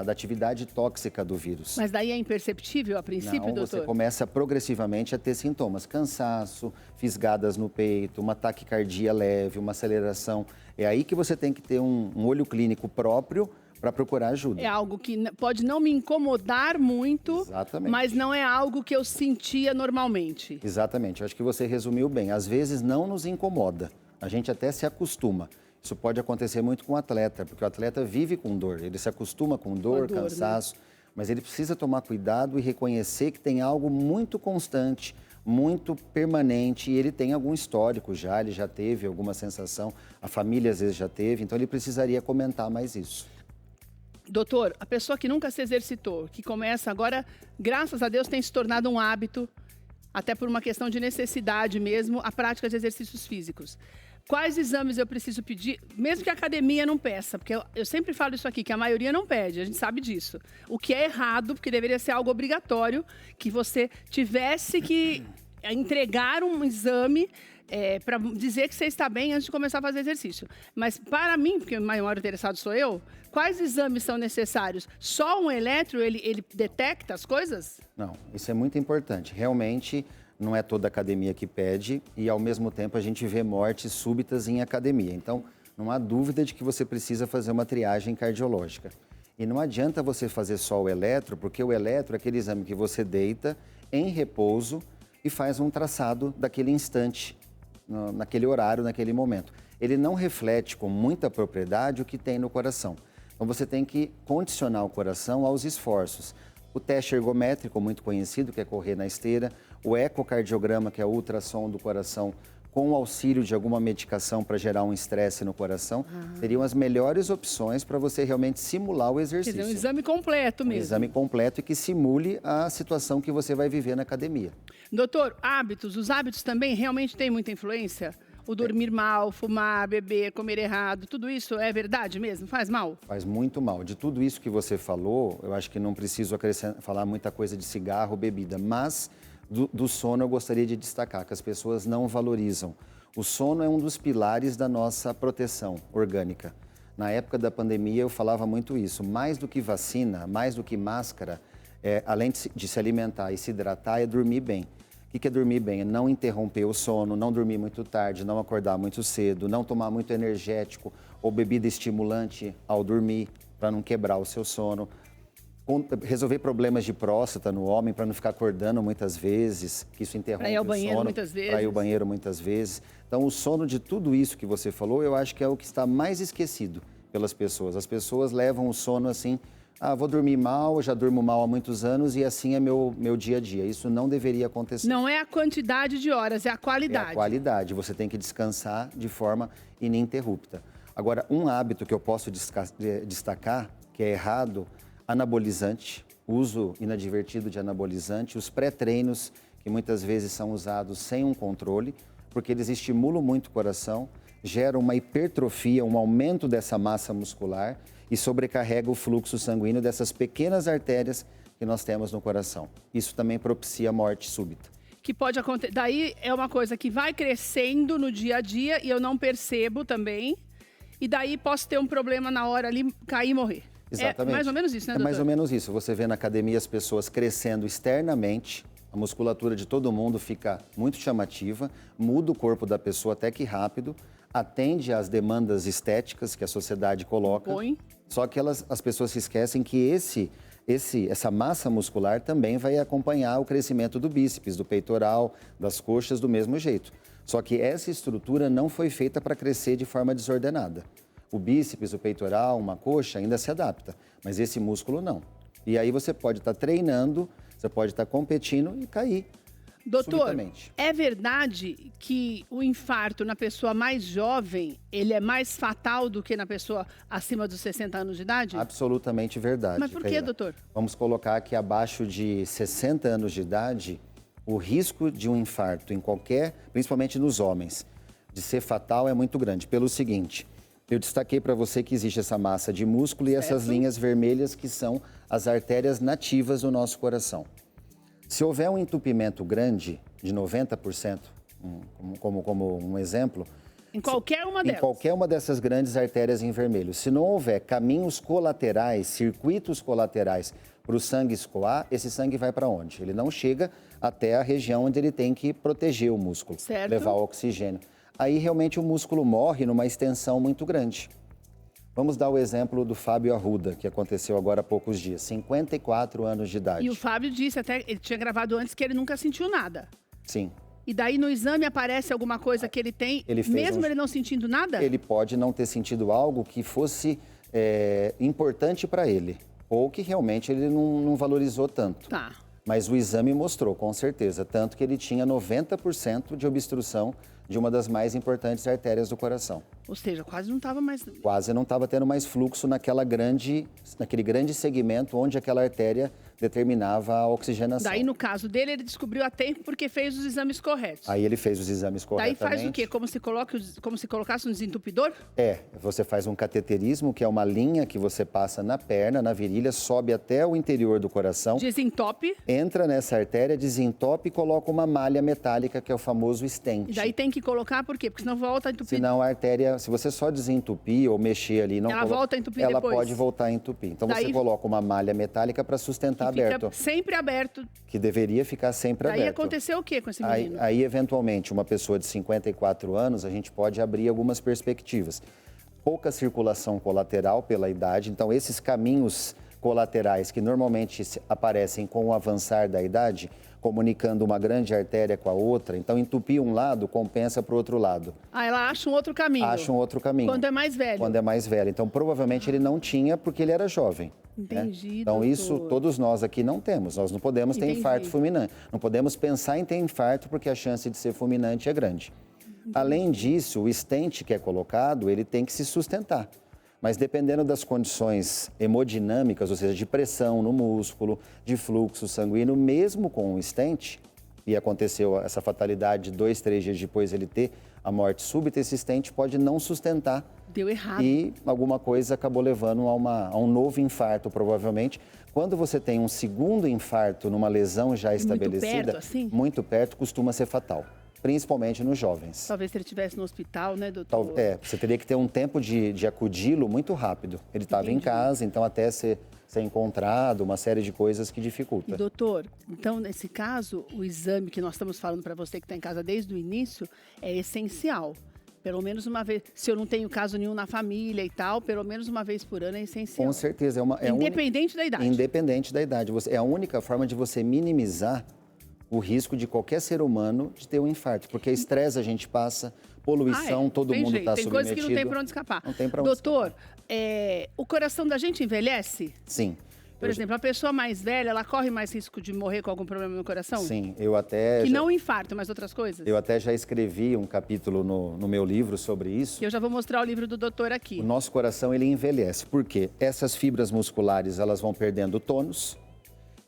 atividade tóxica do vírus. Mas daí é imperceptível a princípio, doutor? Você começa progressivamente a ter sintomas. Cansaço, fisgadas no peito, uma taquicardia leve, uma aceleração. É aí que você tem que ter um olho clínico próprio para procurar ajuda. É algo que pode não me incomodar muito, exatamente, mas não é algo que eu sentia normalmente. Exatamente, eu acho que você resumiu bem. Às vezes não nos incomoda, a gente até se acostuma. Isso pode acontecer muito com o atleta, porque o atleta vive com dor, ele se acostuma com dor, cansaço, né? Mas ele precisa tomar cuidado e reconhecer que tem algo muito constante, muito permanente, e ele tem algum histórico já, ele já teve alguma sensação, a família às vezes já teve, então ele precisaria comentar mais isso. Doutor, a pessoa que nunca se exercitou, que começa agora, graças a Deus, tem se tornado um hábito, até por uma questão de necessidade mesmo, a prática de exercícios físicos. Quais exames eu preciso pedir, mesmo que a academia não peça? Porque eu sempre falo isso aqui, que a maioria não pede, a gente sabe disso. O que é errado, porque deveria ser algo obrigatório, que você tivesse que entregar um exame para dizer que você está bem antes de começar a fazer exercício. Mas para mim, porque o maior interessado sou eu, quais exames são necessários? Só um eletro, ele detecta as coisas? Não, isso é muito importante. Realmente, não é toda academia que pede e, ao mesmo tempo, a gente vê mortes súbitas em academia. Então, não há dúvida de que você precisa fazer uma triagem cardiológica. E não adianta você fazer só o eletro, porque o eletro é aquele exame que você deita em repouso e faz um traçado daquele instante, naquele horário, naquele momento. Ele não reflete com muita propriedade o que tem no coração. Então, você tem que condicionar o coração aos esforços. O teste ergométrico, muito conhecido, que é correr na esteira, o ecocardiograma, que é o ultrassom do coração, com o auxílio de alguma medicação para gerar um estresse no coração, seriam as melhores opções para você realmente simular o exercício. Quer dizer, um exame completo mesmo. Um exame completo e que simule a situação que você vai viver na academia. Doutor, hábitos, os hábitos também realmente têm muita influência? O dormir mal, fumar, beber, comer errado, tudo isso é verdade mesmo? Faz mal? Faz muito mal. De tudo isso que você falou, eu acho que não preciso falar muita coisa de cigarro, bebida, mas do sono eu gostaria de destacar, que as pessoas não valorizam. O sono é um dos pilares da nossa proteção orgânica. Na época da pandemia eu falava muito isso, mais do que vacina, mais do que máscara, além de se alimentar e se hidratar, é dormir bem. O que é dormir bem? É não interromper o sono, não dormir muito tarde, não acordar muito cedo, não tomar muito energético ou bebida estimulante ao dormir, para não quebrar o seu sono. Resolver problemas de próstata no homem, para não ficar acordando muitas vezes, que isso interrompe o sono. Para ir ao banheiro muitas vezes. Para ir ao banheiro muitas vezes. Então, o sono de tudo isso que você falou, eu acho que é o que está mais esquecido pelas pessoas. As pessoas levam o sono assim... vou dormir mal, eu já durmo mal há muitos anos e assim é meu dia a dia. Isso não deveria acontecer. Não é a quantidade de horas, é a qualidade. É a qualidade. Você tem que descansar de forma ininterrupta. Agora, um hábito que eu posso destacar, que é errado, anabolizante, uso inadvertido de anabolizante, os pré-treinos, que muitas vezes são usados sem um controle, porque eles estimulam muito o coração, geram uma hipertrofia, um aumento dessa massa muscular e sobrecarrega o fluxo sanguíneo dessas pequenas artérias que nós temos no coração. Isso também propicia a morte súbita. Que pode acontecer. Daí é uma coisa que vai crescendo no dia a dia e eu não percebo também. E daí posso ter um problema na hora ali, cair e morrer. Exatamente. É mais ou menos isso, né, doutor? É mais ou menos isso. Você vê na academia as pessoas crescendo externamente, a musculatura de todo mundo fica muito chamativa, muda o corpo da pessoa até que rápido, atende às demandas estéticas que a sociedade coloca. Só que as pessoas se esquecem que essa massa muscular também vai acompanhar o crescimento do bíceps, do peitoral, das coxas do mesmo jeito. Só que essa estrutura não foi feita para crescer de forma desordenada. O bíceps, o peitoral, uma coxa ainda se adapta, mas esse músculo não. E aí você pode estar treinando, você pode estar competindo e cair. Doutor, é verdade que o infarto na pessoa mais jovem, ele é mais fatal do que na pessoa acima dos 60 anos de idade? Absolutamente verdade. Mas por que, doutor? Vamos colocar que abaixo de 60 anos de idade, o risco de um infarto em principalmente nos homens, de ser fatal é muito grande. Pelo seguinte, eu destaquei para você que existe essa massa de músculo e essas linhas vermelhas que são as artérias nativas do nosso coração. Se houver um entupimento grande, de 90%, como um exemplo... Em qualquer uma delas? Em qualquer uma dessas grandes artérias em vermelho. Se não houver caminhos colaterais, circuitos colaterais para o sangue escoar, esse sangue vai para onde? Ele não chega até a região onde ele tem que proteger o músculo, levar o oxigênio. Aí realmente o músculo morre numa extensão muito grande. Vamos dar o exemplo do Fábio Arruda, que aconteceu agora há poucos dias, 54 anos de idade. E o Fábio disse até, ele tinha gravado antes, que ele nunca sentiu nada. Sim. E daí no exame aparece alguma coisa que ele tem, mesmo ele não sentindo nada? Ele pode não ter sentido algo que fosse importante para ele, ou que realmente ele não valorizou tanto. Tá. Mas o exame mostrou, com certeza, tanto que ele tinha 90% de obstrução de uma das mais importantes artérias do coração. Ou seja, quase não estava mais... Quase não estava tendo mais fluxo naquele grande segmento onde aquela artéria determinava a oxigenação. Daí, no caso dele, ele descobriu a tempo porque fez os exames corretos. Aí ele fez os exames corretamente. Daí faz o quê? Como se colocasse um desentupidor? Você faz um cateterismo, que é uma linha que você passa na perna, na virilha, sobe até o interior do coração. Desentope. Entra nessa artéria, desentope e coloca uma malha metálica, que é o famoso stent. E daí tem que colocar por quê? Porque senão volta a entupir. Senão a artéria, se você só desentupir ou mexer ali, não volta a entupir ela depois. pode voltar a entupir. Então daí, você coloca uma malha metálica para sustentar aberto. Fica sempre aberto. Que deveria ficar sempre aberto. Aí aconteceu o quê com esse menino? Aí, eventualmente, uma pessoa de 54 anos, a gente pode abrir algumas perspectivas. Pouca circulação colateral pela idade, então esses caminhos colaterais que normalmente aparecem com o avançar da idade, comunicando uma grande artéria com a outra, então entupir um lado compensa para o outro lado. Ela acha um outro caminho. Acha um outro caminho. Quando é mais velho. Quando é mais velho. Então, provavelmente ele não tinha porque ele era jovem. Entendi, né? Então, isso todos nós aqui não temos. Nós não podemos ter infarto fulminante. Não podemos pensar em ter infarto porque a chance de ser fulminante é grande. Além disso, o stent que é colocado, ele tem que se sustentar. Mas dependendo das condições hemodinâmicas, ou seja, de pressão no músculo, de fluxo sanguíneo, mesmo com o stent, e aconteceu essa fatalidade 2, 3 dias depois ele ter a morte súbita, esse stent pode não sustentar. Deu errado. E alguma coisa acabou levando a um novo infarto, provavelmente. Quando você tem um segundo infarto numa lesão já estabelecida, muito perto, costuma ser fatal. Principalmente nos jovens. Talvez se ele estivesse no hospital, né, doutor? Você teria que ter um tempo de acudi-lo muito rápido. Ele estava em casa, então até ser encontrado, uma série de coisas que dificulta. E, doutor, então, nesse caso, o exame que nós estamos falando para você que está em casa desde o início é essencial. Pelo menos uma vez, se eu não tenho caso nenhum na família e tal, pelo menos uma vez por ano é essencial. Com certeza. Independente da idade. Independente da idade. É a única forma de você minimizar o risco de qualquer ser humano de ter um infarto, porque estresse a gente passa, poluição, todo mundo está submetido. Tem coisas que não tem para onde escapar. Não tem para onde Doutor, o coração da gente envelhece? Sim. Por exemplo, a pessoa mais velha, ela corre mais risco de morrer com algum problema no coração? Sim, eu até... Que não infarto, mas outras coisas? Eu até já escrevi um capítulo no meu livro sobre isso. Eu já vou mostrar o livro do doutor aqui. O nosso coração, ele envelhece. Por quê? Essas fibras musculares, elas vão perdendo tônus.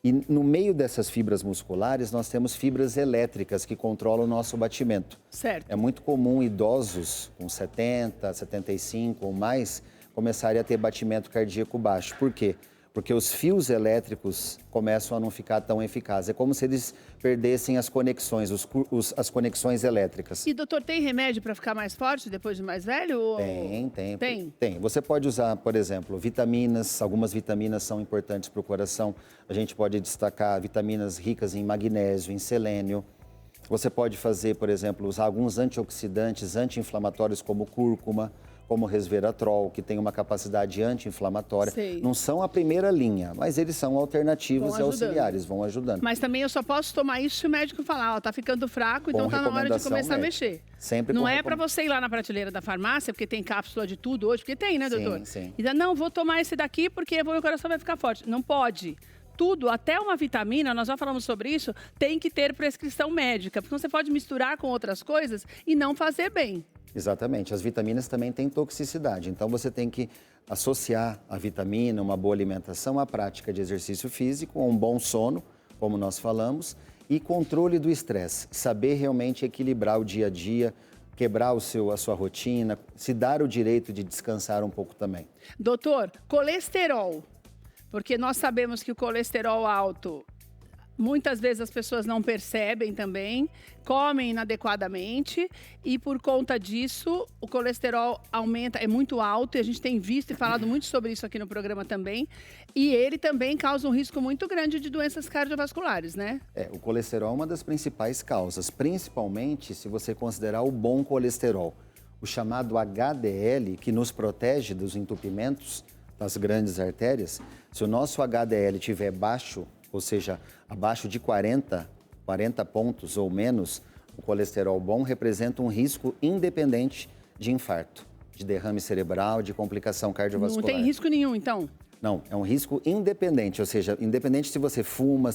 E no meio dessas fibras musculares, nós temos fibras elétricas que controlam o nosso batimento. Certo. É muito comum idosos com 70, 75 ou mais começarem a ter batimento cardíaco baixo. Por quê? Porque os fios elétricos começam a não ficar tão eficazes. É como se eles perdessem as conexões, as conexões elétricas. E, doutor, tem remédio para ficar mais forte depois de mais velho? Ou... Tem. Você pode usar, por exemplo, vitaminas. Algumas vitaminas são importantes para o coração. A gente pode destacar vitaminas ricas em magnésio, em selênio. Você pode fazer, por exemplo, usar alguns antioxidantes, anti-inflamatórios como cúrcuma, como resveratrol, que tem uma capacidade anti-inflamatória. Não são a primeira linha, mas eles são alternativos e auxiliares, vão ajudando. Mas também eu só posso tomar isso se o médico falar, tá ficando fraco, então tá na hora de começar a mexer. Sempre não é para você ir lá na prateleira da farmácia, porque tem cápsula de tudo hoje, porque tem, né, doutor? Sim. E não, vou tomar esse daqui porque meu coração vai ficar forte. Não pode. Tudo, até uma vitamina, nós já falamos sobre isso, tem que ter prescrição médica, porque você pode misturar com outras coisas e não fazer bem. Exatamente. As vitaminas também têm toxicidade, então você tem que associar a vitamina, uma boa alimentação, à prática de exercício físico, um bom sono, como nós falamos, e controle do estresse. Saber realmente equilibrar o dia a dia, quebrar a sua rotina, se dar o direito de descansar um pouco também. Doutor, colesterol. Porque nós sabemos que o colesterol alto, muitas vezes as pessoas não percebem também, comem inadequadamente e por conta disso o colesterol aumenta, é muito alto e a gente tem visto e falado muito sobre isso aqui no programa também. E ele também causa um risco muito grande de doenças cardiovasculares, né? O colesterol é uma das principais causas, principalmente se você considerar o bom colesterol. O chamado HDL, que nos protege dos entupimentos das grandes artérias, se o nosso HDL estiver baixo, ou seja, abaixo de 40 pontos ou menos, o colesterol bom representa um risco independente de infarto, de derrame cerebral, de complicação cardiovascular. Não tem risco nenhum, então? Não, é um risco independente, ou seja, independente se você fuma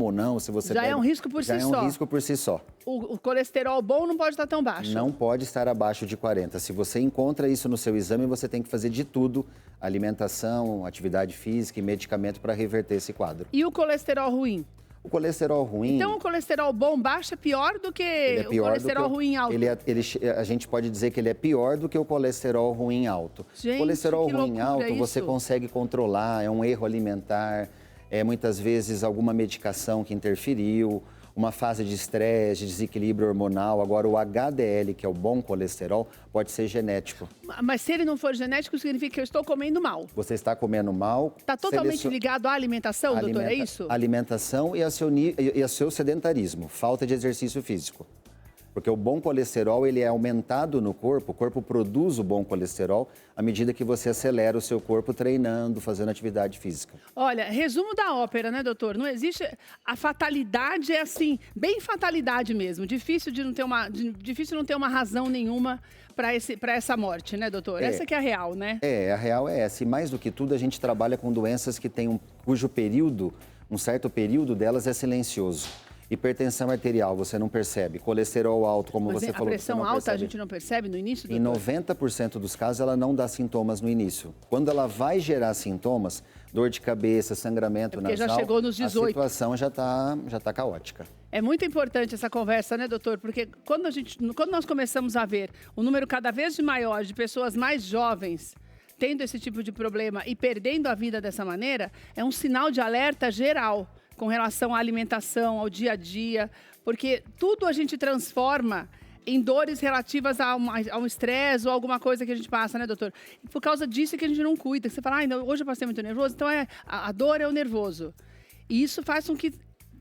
ou não, se você Já bebe, é um risco por si já só. é um risco por si só. O colesterol bom não pode estar tão baixo. Não pode estar abaixo de 40. Se você encontra isso no seu exame, você tem que fazer de tudo, alimentação, atividade física e medicamento para reverter esse quadro. E o colesterol ruim? O colesterol ruim... Então, o colesterol bom baixo é pior do que o colesterol ruim alto? A gente pode dizer que ele é pior do que o colesterol ruim alto. Gente, colesterol que ruim alto loucura você isso. consegue controlar, é um erro alimentar, é muitas vezes alguma medicação que interferiu, uma fase de estresse, de desequilíbrio hormonal. Agora, o HDL, que é o bom colesterol, pode ser genético. Mas se ele não for genético, significa que eu estou comendo mal. Você está comendo mal... Está totalmente ligado à alimentação, doutor, é isso? Alimentação e ao seu sedentarismo, falta de exercício físico. Porque o bom colesterol, ele é aumentado no corpo, o corpo produz o bom colesterol à medida que você acelera o seu corpo treinando, fazendo atividade física. Olha, resumo da ópera, né, doutor? Não existe... A fatalidade é assim, bem fatalidade mesmo. Difícil não ter uma razão nenhuma para essa morte, né, doutor? Essa que é a real, né? A real é essa. E mais do que tudo, a gente trabalha com doenças que têm cujo período, um certo período delas é silencioso. Hipertensão arterial, você não percebe. Colesterol alto, como você falou, a pressão você não alta percebe. a gente não percebe no início, Em doutor? 90% dos casos, ela não dá sintomas no início. Quando ela vai gerar sintomas, dor de cabeça, sangramento porque nasal, já chegou nos 18. A situação já tá caótica. É muito importante essa conversa, né, doutor? Porque quando nós começamos a ver um número cada vez maior de pessoas mais jovens tendo esse tipo de problema e perdendo a vida dessa maneira, é um sinal de alerta geral com relação à alimentação, ao dia a dia, porque tudo a gente transforma em dores relativas a um estresse ou alguma coisa que a gente passa, né, doutor? E por causa disso é que a gente não cuida. Você fala, hoje eu passei muito nervoso, então a dor é o nervoso. E isso faz com que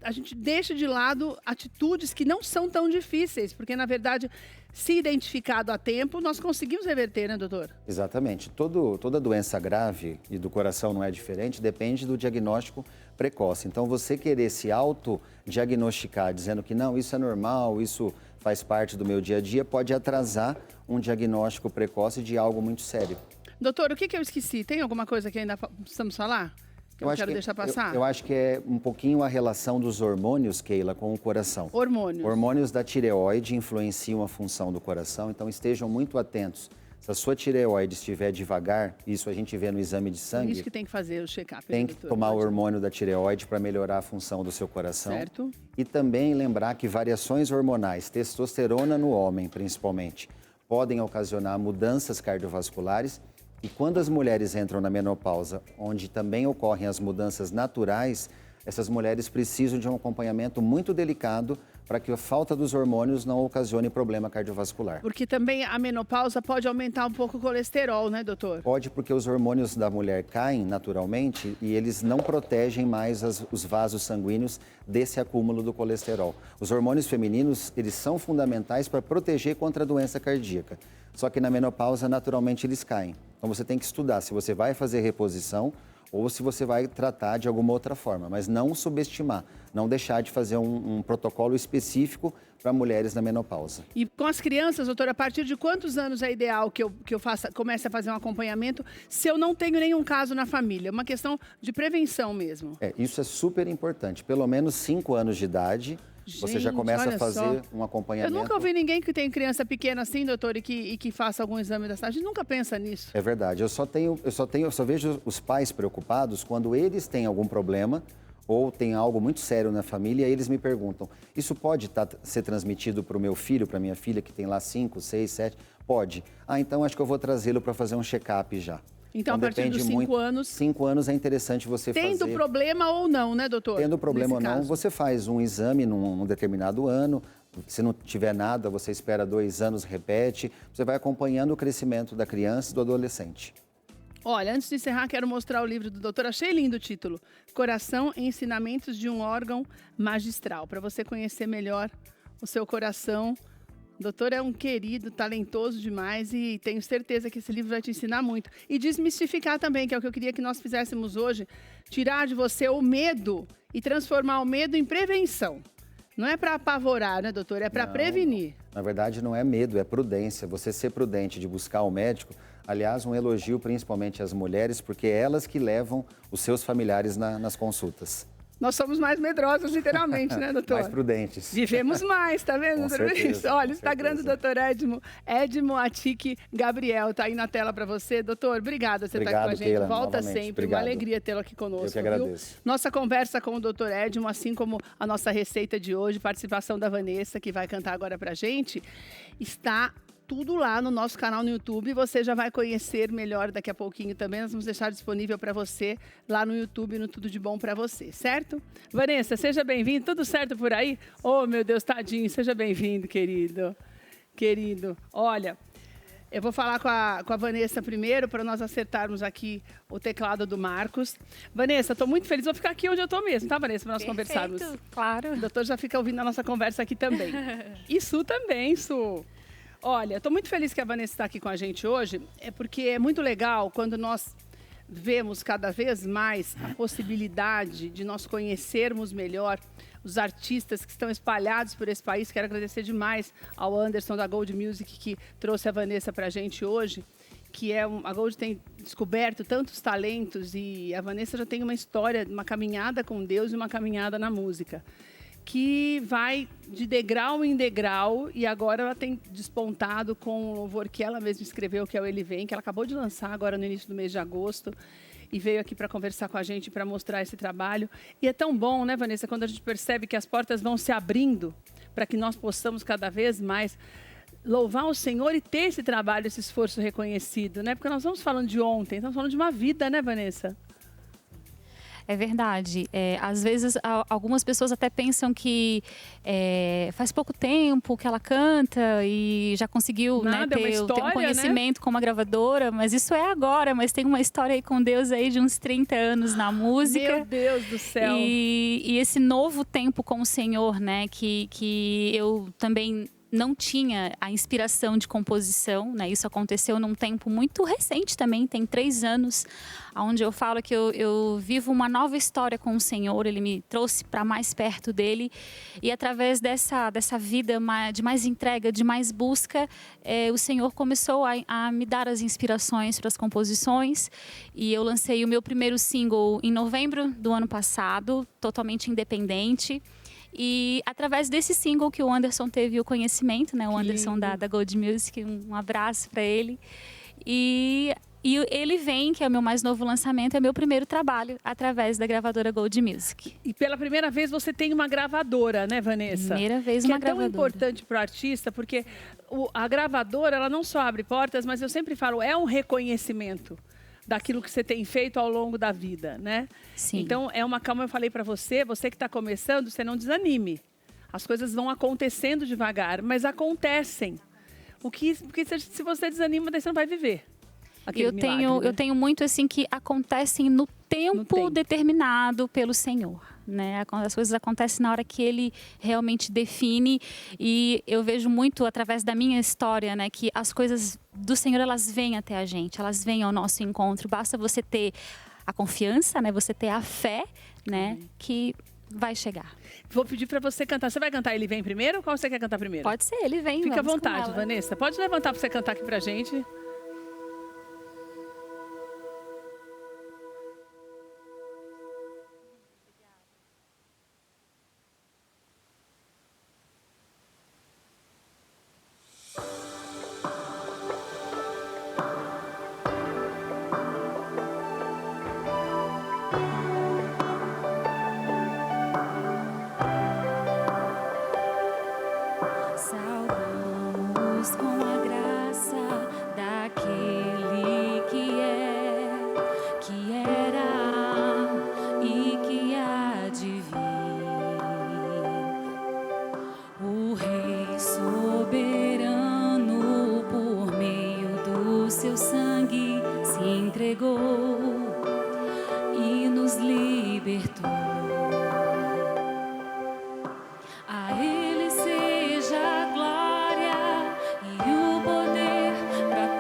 a gente deixe de lado atitudes que não são tão difíceis, porque, na verdade, se identificado a tempo, nós conseguimos reverter, né, doutor? Exatamente. Toda doença grave, e do coração não é diferente, depende do diagnóstico precoce. Então, você querer se autodiagnosticar, dizendo que não, isso é normal, isso faz parte do meu dia a dia, pode atrasar um diagnóstico precoce de algo muito sério. Doutor, o que eu esqueci? Tem alguma coisa que ainda precisamos falar? Eu quero deixar passar? Eu acho que é um pouquinho a relação dos hormônios, Keila, com o coração. Hormônios. Hormônios da tireoide influenciam a função do coração, então estejam muito atentos. Se a sua tireoide estiver devagar, isso a gente vê no exame de sangue. Isso que tem que fazer o check-up. Tem que tomar o hormônio da tireoide para melhorar a função do seu coração. Certo. E também lembrar que variações hormonais, testosterona no homem principalmente, podem ocasionar mudanças cardiovasculares. E quando as mulheres entram na menopausa, onde também ocorrem as mudanças naturais, essas mulheres precisam de um acompanhamento muito delicado para que a falta dos hormônios não ocasione problema cardiovascular. Porque também a menopausa pode aumentar um pouco o colesterol, né, doutor? Pode, porque os hormônios da mulher caem naturalmente e eles não protegem mais os vasos sanguíneos desse acúmulo do colesterol. Os hormônios femininos, eles são fundamentais para proteger contra a doença cardíaca. Só que na menopausa, naturalmente, eles caem. Então, você tem que estudar se você vai fazer reposição ou se você vai tratar de alguma outra forma, mas não subestimar, não deixar de fazer um protocolo específico para mulheres na menopausa. E com as crianças, doutora, a partir de quantos anos é ideal que eu comece a fazer um acompanhamento se eu não tenho nenhum caso na família? Uma questão de prevenção mesmo. Isso é super importante. Pelo menos 5 anos de idade, você já começa a fazer um acompanhamento. Eu nunca ouvi ninguém que tem criança pequena assim, doutor, e que faça algum exame da saúde. A gente nunca pensa nisso. É verdade. Eu só vejo os pais preocupados quando eles têm algum problema ou tem algo muito sério na família, e eles me perguntam, isso pode ser transmitido para o meu filho, para minha filha, que tem lá 5, 6, 7? Pode. Então acho que eu vou trazê-lo para fazer um check-up já. Então, a partir dos 5 anos... 5 anos é interessante você fazer... Tendo problema ou não, né, doutor? Tendo problema ou não, você faz um exame num determinado ano. Se não tiver nada, você espera 2 anos, repete. Você vai acompanhando o crescimento da criança e do adolescente. Olha, antes de encerrar, quero mostrar o livro do doutor. Achei lindo o título. Coração e Ensinamentos de um Órgão Magistral. Para você conhecer melhor o seu coração. O doutor é um querido, talentoso demais e tenho certeza que esse livro vai te ensinar muito. E desmistificar também, que é o que eu queria que nós fizéssemos hoje, tirar de você o medo e transformar o medo em prevenção. Não é para apavorar, né, doutor? É para prevenir. Na verdade, não é medo, é prudência. Você ser prudente de buscar o médico. Aliás, um elogio principalmente às mulheres, porque é elas que levam os seus familiares nas consultas. Nós somos mais medrosos, literalmente, né, doutor? Mais prudentes. Vivemos mais, tá vendo? Com certeza, Olha, o Instagram do doutor Edmo Atique Gabriel tá aí na tela para você. Doutor, obrigada por você estar aqui com a gente. Keila, volta novamente. sempre. Obrigado. Uma alegria tê-lo aqui conosco. Eu que agradeço. Viu? Nossa conversa com o doutor Edmo, assim como a nossa receita de hoje, participação da Vanessa, que vai cantar agora pra gente, está tudo lá no nosso canal no YouTube. Você já vai conhecer melhor daqui a pouquinho também. Nós vamos deixar disponível para você lá no YouTube, no Tudo de Bom para você, certo? Vanessa, seja bem-vindo. Tudo certo por aí? Oh, meu Deus, tadinho. Seja bem-vindo, querido. Querido, olha, eu vou falar com a Vanessa primeiro para nós acertarmos aqui o teclado do Marcos. Vanessa, estou muito feliz. Vou ficar aqui onde eu estou mesmo, tá, Vanessa? Para nós conversarmos. Claro. O doutor já fica ouvindo a nossa conversa aqui também. E Su também, Su. Olha, estou muito feliz que a Vanessa está aqui com a gente hoje, porque é muito legal quando nós vemos cada vez mais a possibilidade de nós conhecermos melhor os artistas que estão espalhados por esse país. Quero agradecer demais ao Anderson da Gold Music que trouxe a Vanessa para a gente hoje, que a Gold tem descoberto tantos talentos e a Vanessa já tem uma história, uma caminhada com Deus e uma caminhada na música, que vai de degrau em degrau e agora ela tem despontado com o louvor que ela mesma escreveu, que é o Ele Vem, que ela acabou de lançar agora no início do mês de agosto e veio aqui para conversar com a gente, para mostrar esse trabalho. E é tão bom, né, Vanessa, quando a gente percebe que as portas vão se abrindo para que nós possamos cada vez mais louvar o Senhor e ter esse trabalho, esse esforço reconhecido, né? Porque nós estamos falando de ontem, estamos falando de uma vida, né, Vanessa? É verdade. Às vezes, algumas pessoas até pensam que faz pouco tempo que ela canta e já conseguiu ter um conhecimento com uma gravadora, mas isso é agora, mas tem uma história aí com Deus aí de uns 30 anos na música. Meu Deus do céu! E esse novo tempo com o Senhor, né, que eu também não tinha a inspiração de composição, né? Isso aconteceu num tempo muito recente também, tem 3 anos, onde eu falo que eu vivo uma nova história com o Senhor. Ele me trouxe para mais perto dele e através dessa vida de mais entrega, de mais busca, o Senhor começou a me dar as inspirações para as composições e eu lancei o meu primeiro single em novembro do ano passado, totalmente independente. E através desse single que o Anderson teve o conhecimento, né? O Anderson da Gold Music, um abraço para ele. E Ele Vem, que é o meu mais novo lançamento, é meu primeiro trabalho através da gravadora Gold Music. E pela primeira vez você tem uma gravadora, né, Vanessa? Primeira vez uma gravadora. Que é tão importante para o artista, porque a gravadora, ela não só abre portas, mas eu sempre falo, é um reconhecimento daquilo que você tem feito ao longo da vida, né? Sim. Então, como eu falei para você que está começando, você não desanime. As coisas vão acontecendo devagar, mas acontecem. Porque se você desanima, daí você não vai viver. Eu tenho muito assim que acontecem no tempo determinado pelo Senhor, né? As coisas acontecem na hora que Ele realmente define e eu vejo muito através da minha história, né, que as coisas do Senhor, elas vêm até a gente, elas vêm ao nosso encontro. Basta você ter a confiança, né? Você ter a fé, né? Que vai chegar. Vou pedir para você cantar. Você vai cantar Ele Vem primeiro ou qual você quer cantar primeiro? Pode ser, Ele Vem. Fica à vontade, Vanessa. Pode levantar para você cantar aqui pra gente. Saudamos com a graça daquele que era e que há de vir. O Rei soberano, por meio do seu sangue, se entregou e nos libertou. A Ele seja a glória e o poder para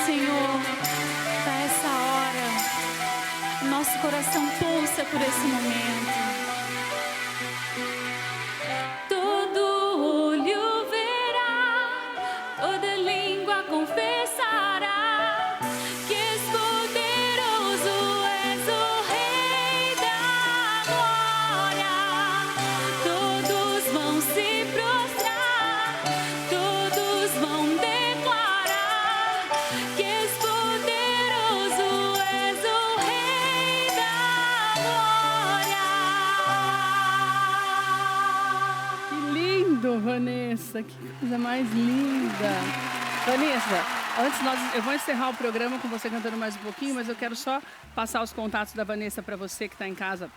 Senhor, a essa hora, o nosso coração pulsa por esse momento. Todo olho verá, toda língua confessará que és poderoso, és o Rei da glória. Todos vão se prostrar, todos vão declarar que és poderoso, és o Rei da glória. Que lindo, Vanessa, que coisa mais linda. Vanessa, eu vou encerrar o programa com você cantando mais um pouquinho, mas eu quero só passar os contatos da Vanessa para você que está em casa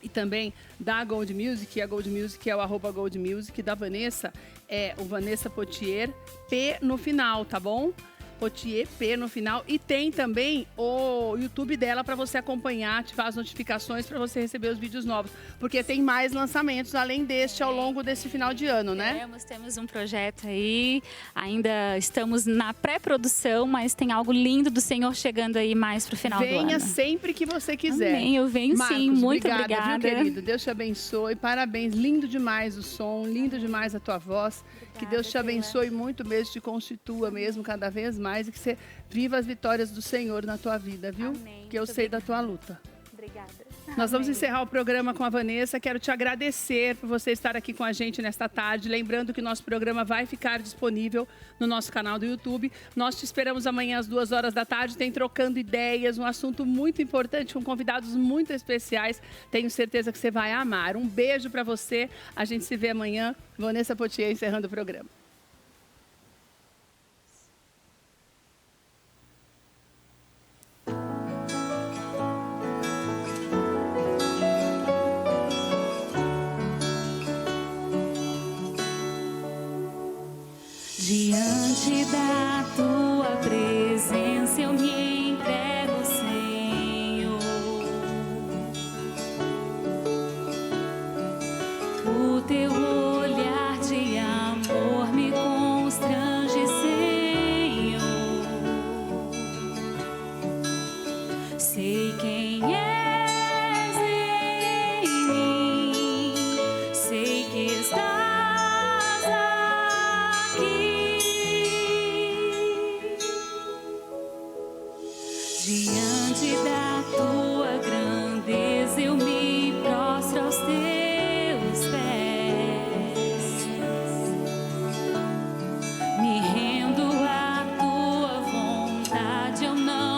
e também da Gold Music. A Gold Music é o @Gold Music, da Vanessa é o Vanessa Potier, P no final, tá bom? Potier, P no final. E tem também o YouTube dela para você acompanhar, ativar as notificações para você receber os vídeos novos. Porque tem mais lançamentos além deste ao longo desse final de ano, né? Temos um projeto aí, ainda estamos na pré-produção, mas tem algo lindo do Senhor chegando aí mais pro final do ano. Venha sempre que você quiser. Amém, eu venho Marcos, sim, muito obrigada. Viu, obrigada. querido? Deus te abençoe, parabéns, lindo demais o som, lindo demais a tua voz. Que Deus te abençoe muito mesmo, te constitua mesmo cada vez mais e que você viva as vitórias do Senhor na tua vida, viu? Amém. Que eu sei da tua luta. Obrigada. Nós vamos encerrar o programa com a Vanessa. Quero te agradecer por você estar aqui com a gente nesta tarde. Lembrando que o nosso programa vai ficar disponível no nosso canal do YouTube. Nós te esperamos amanhã às 2h da tarde. Tem Trocando Ideias, um assunto muito importante, com convidados muito especiais. Tenho certeza que você vai amar. Um beijo para você. A gente se vê amanhã. Vanessa Potier encerrando o programa. Diante da tua presença eu me entrego, Senhor. O teu olhar de amor me constrange, Senhor. Sei quem és em mim, sei que estás diante da tua grandeza eu me prostro aos teus pés, me rendo à tua vontade, eu não